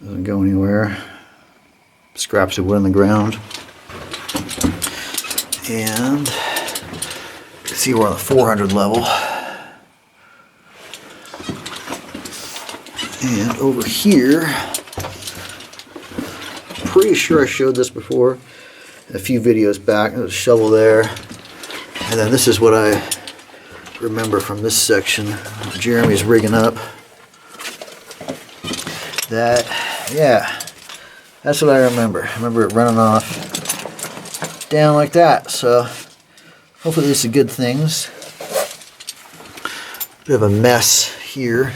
A: Doesn't go anywhere. Scraps of wood on the ground. And see, we're on the 400 level. And over here, pretty sure I showed this before a few videos back. There's a shovel there. And then this is what I remember from this section. Jeremy's rigging up. That, yeah, that's what I remember. I remember it running off down like that. So hopefully these are good things. Bit of a mess here.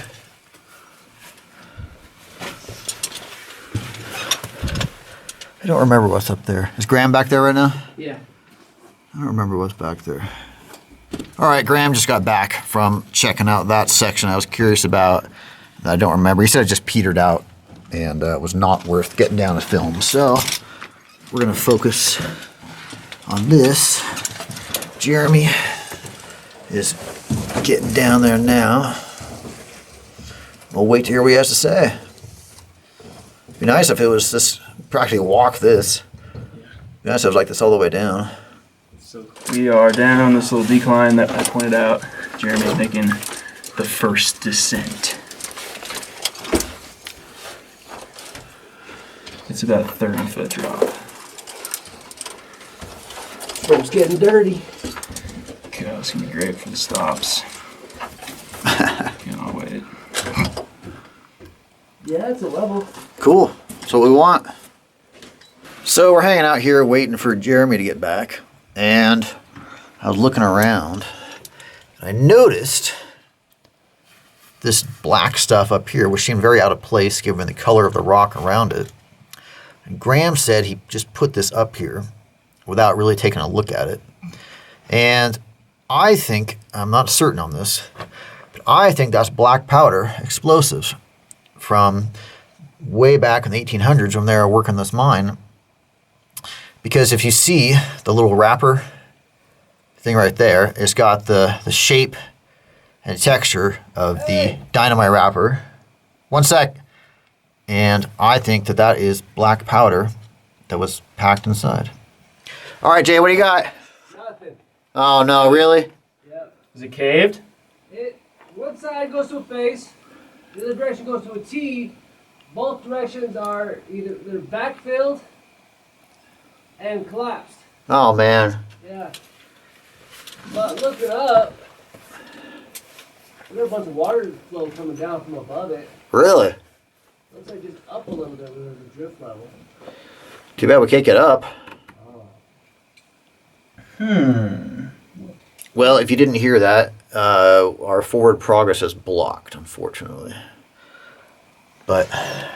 A: I don't remember what's up there. Is Graham back there right now?
B: Yeah.
A: I don't remember what's back there. All right, Graham just got back from checking out that section I was curious about. I don't remember. He said it just petered out and was not worth getting down to film. So we're going to focus on this. Jeremy is getting down there now. We'll wait to hear what he has to say. It'd be nice if it was this, practically walk this. It'd be nice if it was like this all the way down.
C: So we are down this little decline that I pointed out. Jeremy's making the first descent. It's about a 30-foot drop.
B: Rope's getting dirty.
C: Okay, it's gonna be great for the stops. Can't wait.
B: Yeah, it's a level.
A: Cool. That's what we want. So we're hanging out here waiting for Jeremy to get back. And I was looking around. And I noticed this black stuff up here, which seemed very out of place given the color of the rock around it. And Graham said he just put this up here without really taking a look at it. And I think, I'm not certain on this, but I think that's black powder explosives from way back in the 1800s when they were working this mine. Because if you see the little wrapper thing right there, it's got the shape and texture of the dynamite wrapper. One sec. And I think that that is black powder that was packed inside. All right, Jay, what do you got?
B: Nothing.
A: Oh, no, really?
B: Yep.
C: Is it caved?
B: One side goes to a face, the other direction goes to a T. Both directions are either they're backfilled and collapsed.
A: Oh, man.
B: Yeah. But looking up, there's a bunch of water flow coming down from above it.
A: Really?
B: Looks like just up a little bit with the drift level.
A: Too bad we can't get up. Well, if you didn't hear that, our forward progress is blocked, unfortunately. But I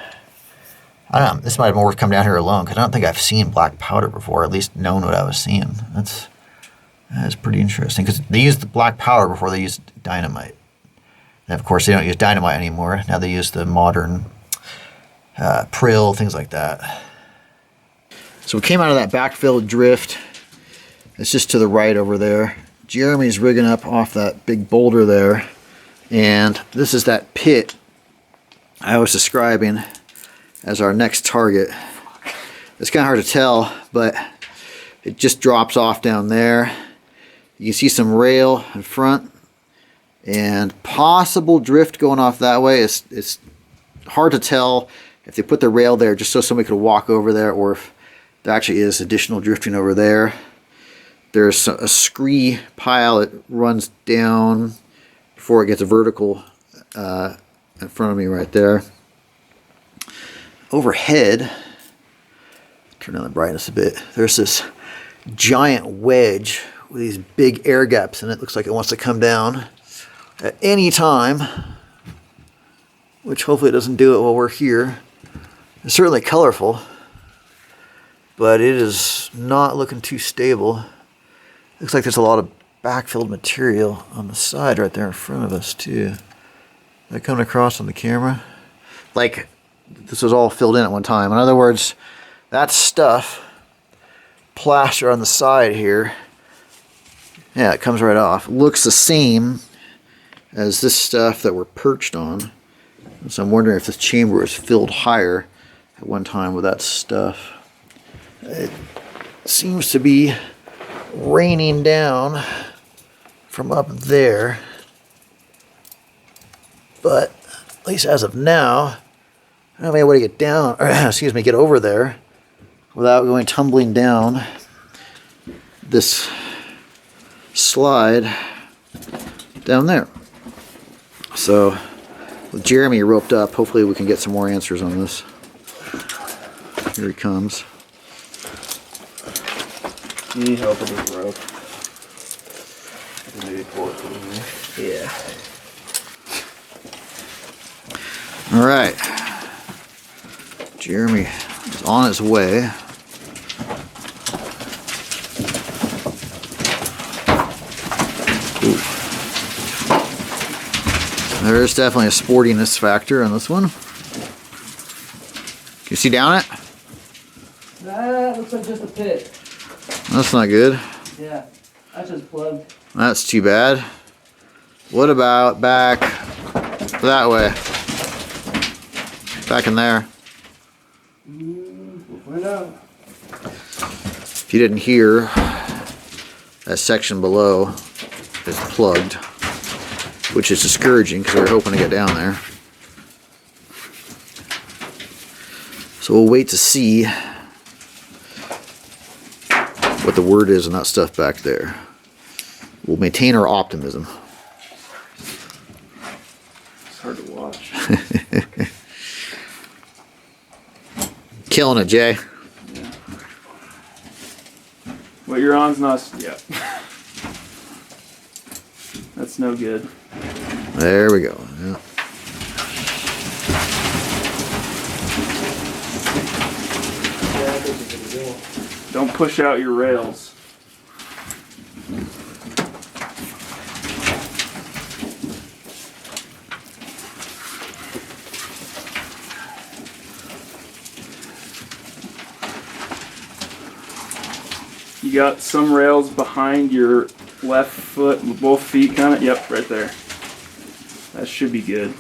A: don't know. This might have been worth coming down here alone because I don't think I've seen black powder before. At least known what I was seeing. That's pretty interesting because they used the black powder before they used dynamite. And of course, they don't use dynamite anymore. Now they use the modern prill, things like that. So we came out of that backfilled drift. It's just to the right over there. Jeremy's rigging up off that big boulder there. And this is that pit I was describing as our next target. It's kind of hard to tell, but it just drops off down there. You can see some rail in front and possible drift going off that way. It's hard to tell if they put the rail there just so somebody could walk over there, or if there actually is additional drifting over there. There's a scree pile that runs down before it gets vertical in front of me right there. Overhead, turn down the brightness a bit, there's this giant wedge with these big air gaps in it. Looks like it wants to come down at any time, which hopefully it doesn't do it while we're here. It's certainly colorful, but it is not looking too stable. Looks like there's a lot of backfilled material on the side right there in front of us too. Is that coming across on the camera? Like this was all filled in at one time. In other words, that stuff plaster on the side here, yeah, it comes right off. Looks the same as this stuff that we're perched on. So I'm wondering if this chamber was filled higher at one time with that stuff. It seems to be raining down from up there, but at least as of now, I don't have any way to get down, or excuse me, get over there without going tumbling down this slide down there. So with Jeremy roped up, hopefully we can get some more answers on this. Here he comes.
C: You need help with this rope. Maybe pull it from here. Yeah.
A: All right. Jeremy is on his way. Ooh. There is definitely a sportiness factor on this one. Can you see down it?
B: That looks like just a pit.
A: That's not good.
B: Yeah, that's just plugged.
A: That's too bad. What about back that way? Back in there.
B: We'll find out.
A: If you didn't hear, that section below is plugged, which is discouraging because we were hoping to get down there. So we'll wait to see what the word is on that stuff back there. We'll maintain our optimism.
C: It's hard to watch.
A: Killing it, Jay.
C: Yeah. What you're on's not. Yeah. That's no good.
A: There we go. Yeah.
C: Don't push out your rails. You got some rails behind your left foot, both feet kind of. Yep, right there. That should be good.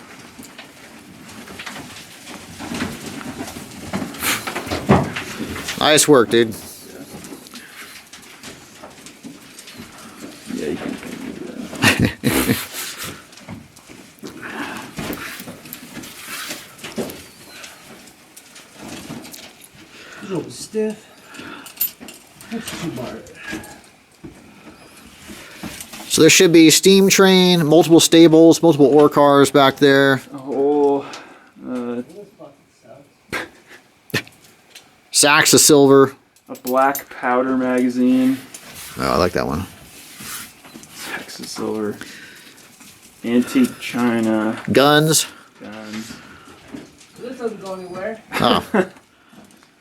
A: Nice work, dude.
C: Yeah, you can do that.
B: It's a little stiff. That's too bar.
A: So there should be steam train, multiple stables, multiple ore cars back there.
C: A whole
A: Sacks of silver.
C: a black powder magazine.
A: Oh, I like that one.
C: Texas silver. Antique china.
A: Guns.
C: Guns.
B: This doesn't go anywhere.
A: Oh.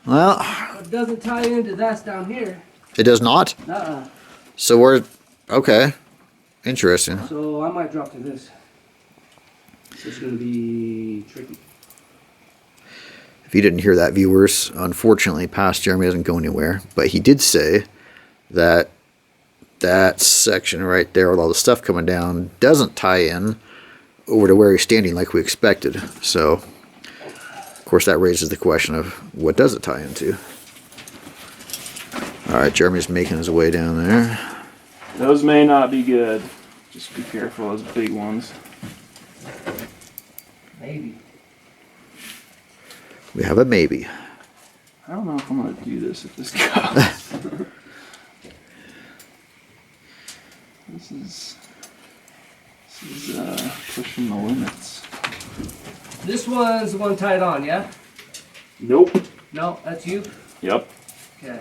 A: Well,
B: It doesn't tie into that's down here.
A: it does not.
B: Uh-uh.
A: So we're okay. Interesting.
B: So I might drop to this. This is going to be tricky.
A: If you didn't hear that, viewers, unfortunately, past Jeremy doesn't go anywhere. But he did say that that section right there with all the stuff coming down doesn't tie in over to where he's standing like we expected. So, of course, that raises the question of what does it tie into? All right, Jeremy's making his way down there.
C: Those may not be good. Just be careful of those big ones.
B: Maybe.
A: We have a maybe.
C: I don't know if I'm gonna do this if this goes. This is pushing the limits.
B: This one's the one tied on, yeah?
C: Nope.
B: No, that's you?
C: Yep.
B: Okay.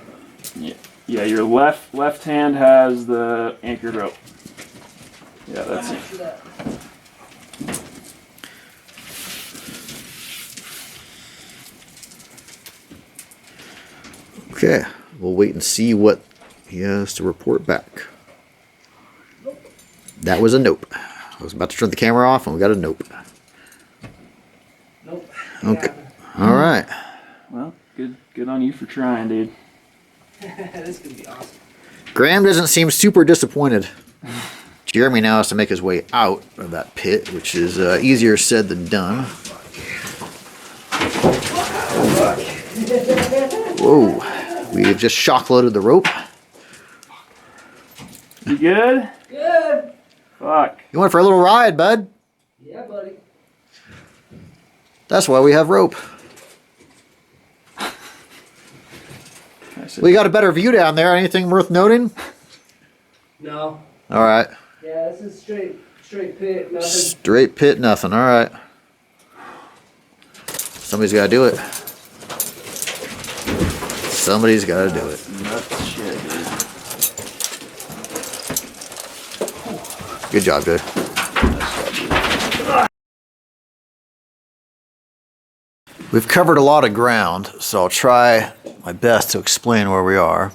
C: Yeah, your left hand has the anchored rope. Yeah, that's it.
A: Okay, we'll wait and see what he has to report back.
B: Nope.
A: That was a nope. I was about to turn the camera off and we got a nope.
B: Nope.
A: Okay. All right.
C: Well, good on you for trying, dude.
B: This could be awesome.
A: Graham doesn't seem super disappointed. Jeremy now has to make his way out of that pit, which is easier said than done. Whoa. We have just shock loaded the rope.
C: You good?
B: Good.
C: Fuck.
A: You went for a little ride, bud?
B: Yeah, buddy.
A: That's why we have rope. We got a better view down there. Anything worth noting?
B: No.
A: All right.
B: Yeah, this is straight pit. Nothing.
A: Straight pit, nothing. All right. Somebody's got to do it. Somebody's got to do it.
C: Nuts shit, dude.
A: Good job, Jay. We've covered a lot of ground, so I'll try my best to explain where we are.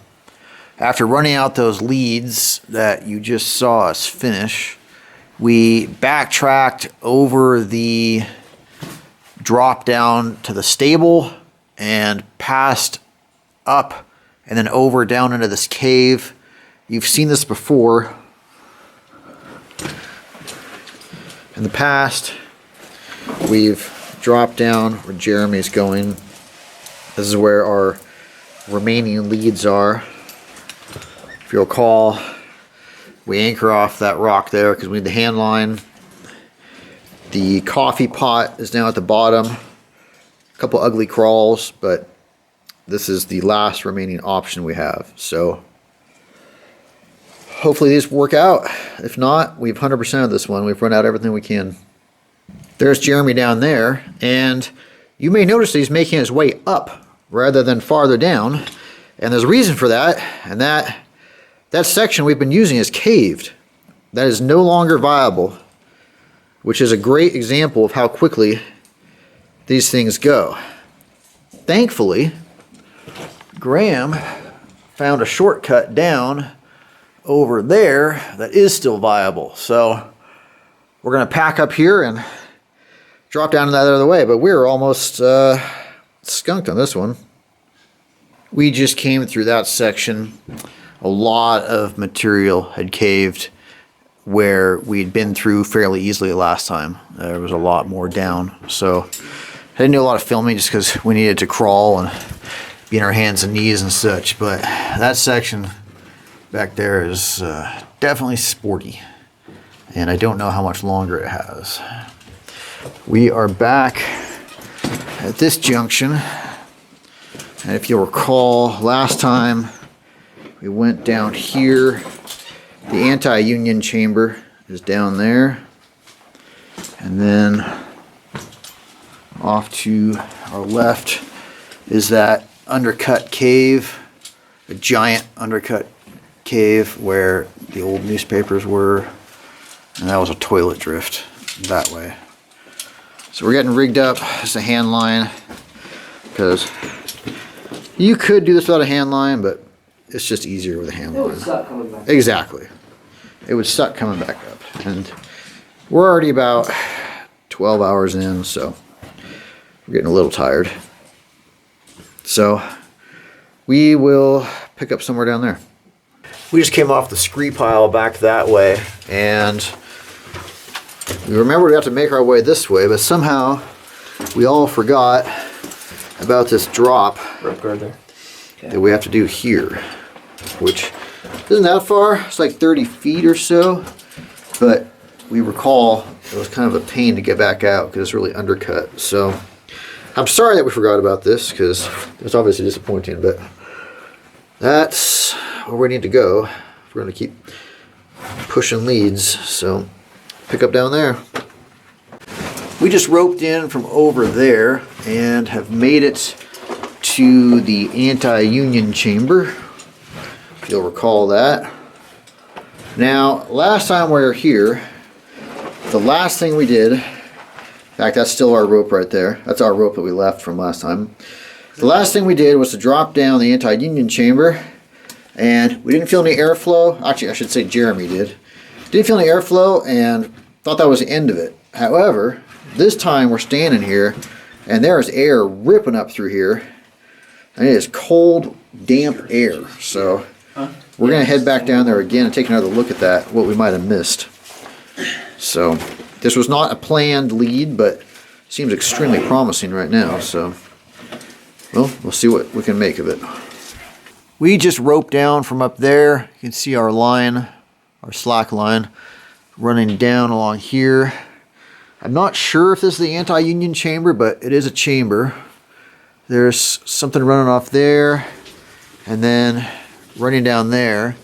A: After running out those leads that you just saw us finish, we backtracked over the drop down to the stable and passed up and then over down into this cave. You've seen this before in the past. We've dropped down where Jeremy's going. This is where our remaining leads are. If you'll recall, we anchor off that rock there because we need the hand line. The coffee pot is now at the bottom. A couple ugly crawls, but this is the last remaining option we have. So hopefully these work out. If not, we've 100% of this one. We've run out everything we can. There's Jeremy down there, and you may notice that he's making his way up rather than farther down. And there's a reason for that, and that section we've been using is caved. That is no longer viable, which is a great example of how quickly these things go. Thankfully, Graham found a shortcut down over there that is still viable. So we're going to pack up here and drop down that other way, but we're almost skunked on this one. We just came through that section. A lot of material had caved where we'd been through fairly easily last time. There was a lot more down. So I didn't do a lot of filming just because we needed to crawl and be on our hands and knees and such. But that section back there is definitely sporty. And I don't know how much longer it has. We are back at this junction. And if you'll recall, last time we went down here. The anti-union chamber is down there. And then off to our left is that undercut cave, a giant undercut cave where the old newspapers were. And that was a toilet drift that way. So we're getting rigged up. It's a hand line because you could do this without a hand line, but it's just easier with a hand line.
B: It would suck coming back.
A: Exactly. It would suck coming back up. And we're already about 12 hours in, so we're getting a little tired. So we will pick up somewhere down there. We just came off the scree pile back that way, and we remembered we have to make our way this way, but somehow we all forgot about this drop
C: Rope guard there.
A: that we have to do here, which isn't that far. It's like 30 feet or so. But we recall it was kind of a pain to get back out because it's really undercut. So I'm sorry that we forgot about this because it's obviously disappointing, but that's where we need to go if we're going to keep pushing leads. So pick up down there. We just roped in from over there and have made it to the anti-union chamber, if you'll recall that. Now, last time we were here, the last thing we did, in fact, that's still our rope right there. That's our rope that we left from last time. The last thing we did was to drop down the anti-union chamber, and we didn't feel any airflow. Actually, I should say Jeremy did. Didn't feel any airflow and thought that was the end of it. However, this time we're standing here, and there is air ripping up through here. And it is cold, damp air. So we're going to head back down there again and take another look at that, what we might have missed. So this was not a planned lead, but seems extremely promising right now. So, well, we'll see what we can make of it. We just roped down from up there. You can see our line, our slack line, running down along here. I'm not sure if this is the anti-union chamber, but it is a chamber. There's something running off there, and then running down there.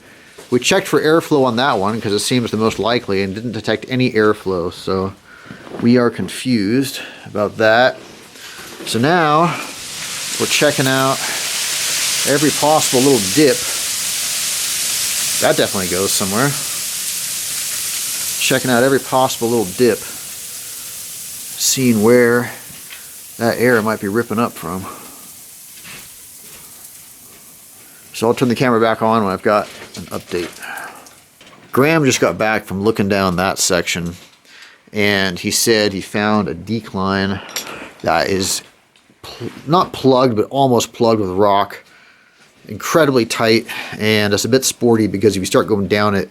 A: We checked for airflow on that one because it seems the most likely and didn't detect any airflow, so we are confused about that. So now we're checking out every possible little dip. That definitely goes somewhere. Checking out every possible little dip, seeing where that air might be ripping up from. So I'll turn the camera back on when I've got an update. Graham just got back from looking down that section, and he said he found a decline that is not plugged, but almost plugged with rock. Incredibly tight, and it's a bit sporty because if you start going down it,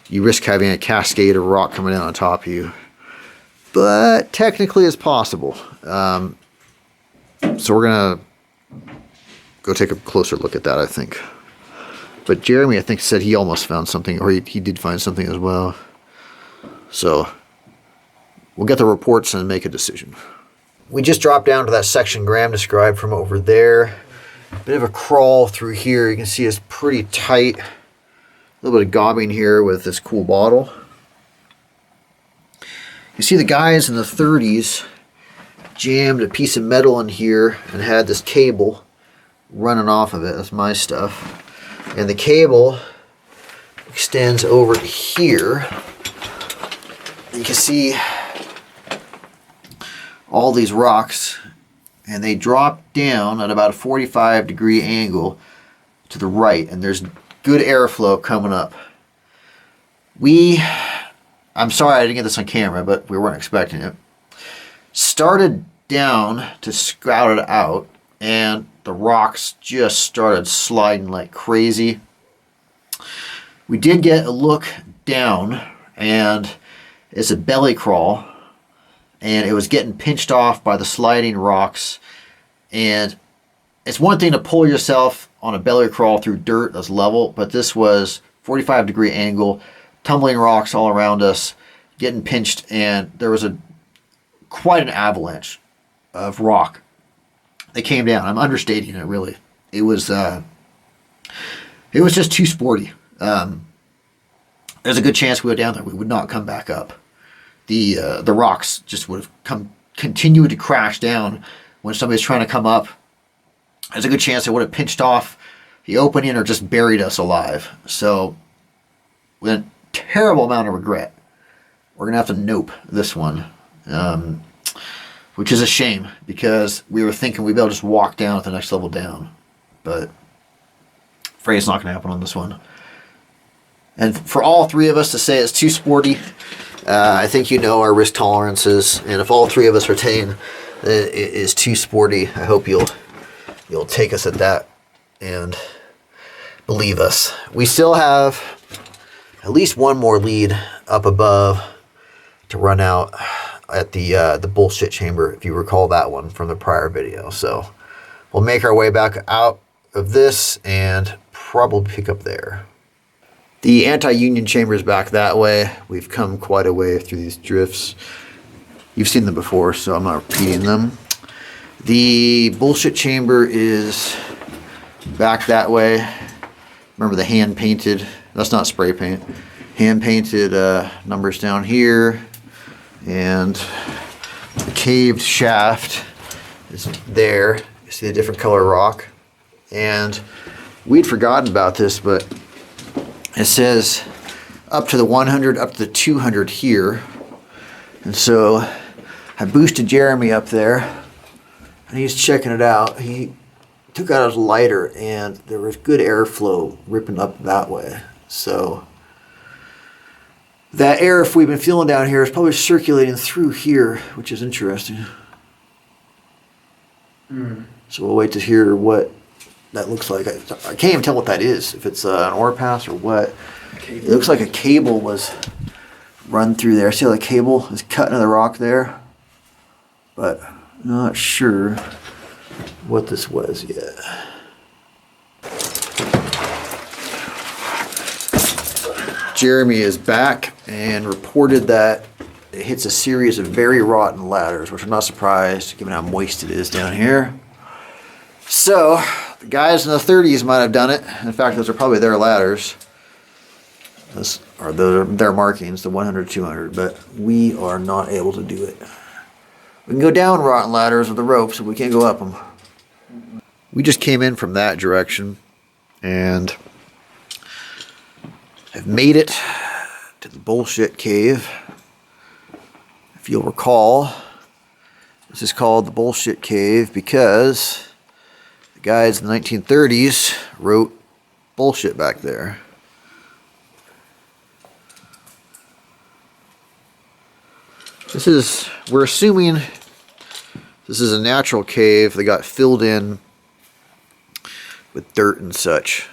A: you risk having a cascade of rock coming down on top of you. But technically it's possible. So we're gonna go take a closer look at that, I think. But Jeremy, I think, said he almost found something, or he did find something as well. So we'll get the reports and make a decision. We just dropped down to that section Graham described from over there. Bit of a crawl through here. You can see it's pretty tight. A little bit of gobbing here with this cool bottle. You see the guys in the 30s jammed a piece of metal in here and had this cable running off of it. That's my stuff. And the cable extends over here. You can see all these rocks, and they drop down at about a 45-degree angle to the right, and there's good airflow coming up. I'm sorry I didn't get this on camera, but we weren't expecting it. Started down to scout it out, and the rocks just started sliding like crazy. We did get a look down, and it's a belly crawl, and it was getting pinched off by the sliding rocks. And it's one thing to pull yourself on a belly crawl through dirt that's level, but this was 45-degree angle, tumbling rocks all around us, getting pinched, and there was quite an avalanche of rock that came down. I'm understating it, really. It was just too sporty. There's a good chance we went down there, we would not come back up. The rocks just would have continued to crash down when somebody's trying to come up. There's a good chance they would have pinched off the opening or just buried us alive. So, with a terrible amount of regret, we're going to have to nope this one. Which is a shame, because we were thinking we'd be able to just walk down at the next level down. But afraid it's not going to happen on this one. And for all three of us to say it's too sporty, I think you know our risk tolerances. And if all three of us retain that it is too sporty, I hope you'll take us at that and believe us. We still have at least one more lead up above to run out at the bullshit chamber, if you recall that one from the prior video. So we'll make our way back out of this and probably pick up there. The anti-union chamber is back that way. We've come quite a way through these drifts. You've seen them before, so I'm not repeating them. The bullshit chamber is back that way. Remember the hand painted, that's not spray paint, hand painted numbers down here. And the caved shaft is there. You see a different color rock. And we'd forgotten about this, but it says up to the 100, up to the 200 here. And so I boosted Jeremy up there, and he's checking it out. He took out his lighter, and there was good airflow ripping up that way. So that air, if we've been feeling down here, is probably circulating through here, which is interesting. So we'll wait to hear what that looks like. I can't even tell what that is, if it's an ore pass or what. It looks like a cable was run through there. See how the cable is cut into the rock there? But I'm not sure what this was yet. Jeremy is back and reported that it hits a series of very rotten ladders, which I'm not surprised given how moist it is down here. So the guys in the 30s might have done it. In fact, those are probably their ladders. Those are their markings, the 100, 200, but we are not able to do it. We can go down rotten ladders with the ropes, but we can't go up them. We just came in from that direction and have made it to the bullshit cave. If you'll recall, this is called the bullshit cave because the guys in the 1930s wrote bullshit back there. We're assuming this is a natural cave that got filled in with dirt and such.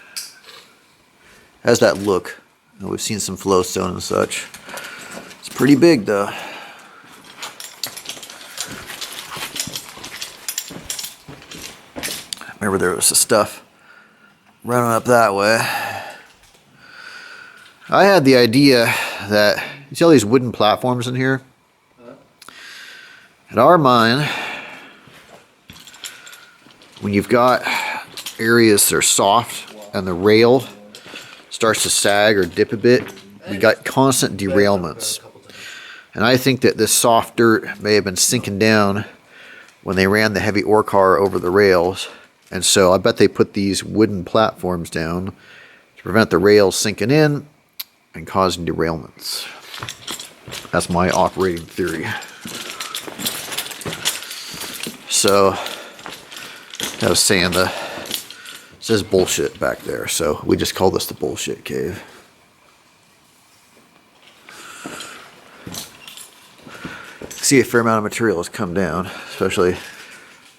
A: How's that look? We've seen some flowstone and such. It's pretty big though. Remember there was the stuff running up that way. I had the idea that, you see all these wooden platforms in here? In our mind, when you've got areas that are soft and the rail starts to sag or dip a bit, we got constant derailments. And I think that this soft dirt may have been sinking down when they ran the heavy ore car over the rails. And so I bet they put these wooden platforms down to prevent the rails sinking in and causing derailments. That's my operating theory. So, I was saying it says bullshit back there, so we just call this the bullshit cave. See a fair amount of material has come down, especially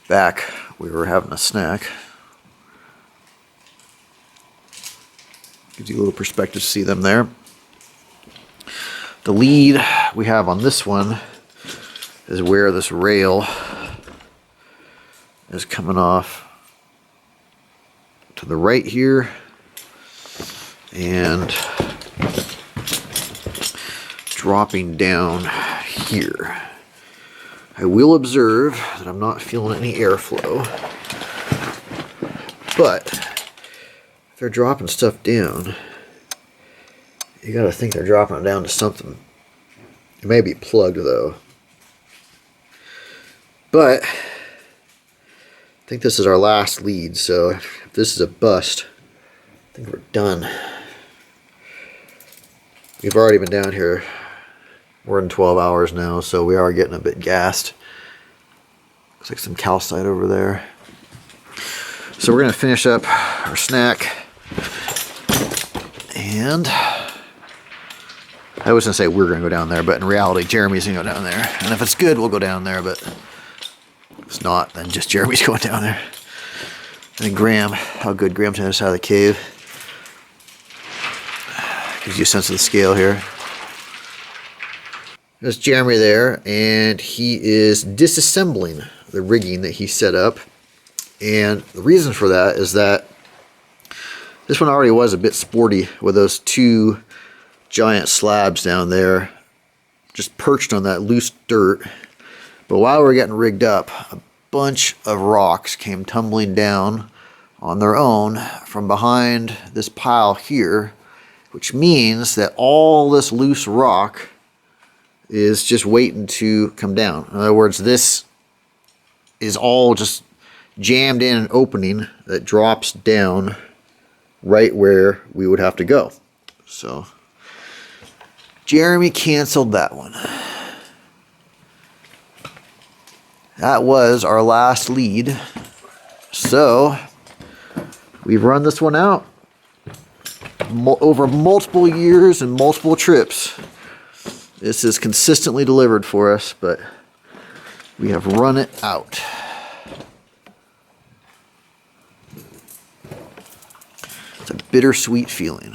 A: back we were having a snack. Gives you a little perspective to see them there. The lead we have on this one is where this rail is coming off to the right here and dropping down here. I will observe that I'm not feeling any airflow, but if they're dropping stuff down, you gotta think they're dropping it down to something. It may be plugged though, but I think this is our last lead, so if this is a bust, I think we're done. We've already been down here more than 12 hours now, so we are getting a bit gassed. Looks like some calcite over there. So we're going to finish up our snack. And I was going to say we're going to go down there, but in reality, Jeremy's going to go down there. And if it's good, we'll go down there, but if it's not, then just Jeremy's going down there. And then Graham, how good Graham's on the other side of the cave. Gives you a sense of the scale here. There's Jeremy there, and he is disassembling the rigging that he set up. And the reason for that is that This one already was a bit sporty with those two giant slabs down there just perched on that loose dirt. But while we were getting rigged up, a bunch of rocks came tumbling down on their own from behind this pile here, which means that all this loose rock is just waiting to come down. In other words, this is all just jammed in an opening that drops down right where we would have to go. So Jeremy canceled that one. That was our last lead. So we've run this one out over multiple years and multiple trips. This is consistently delivered for us, but we have run it out. It's a bittersweet feeling.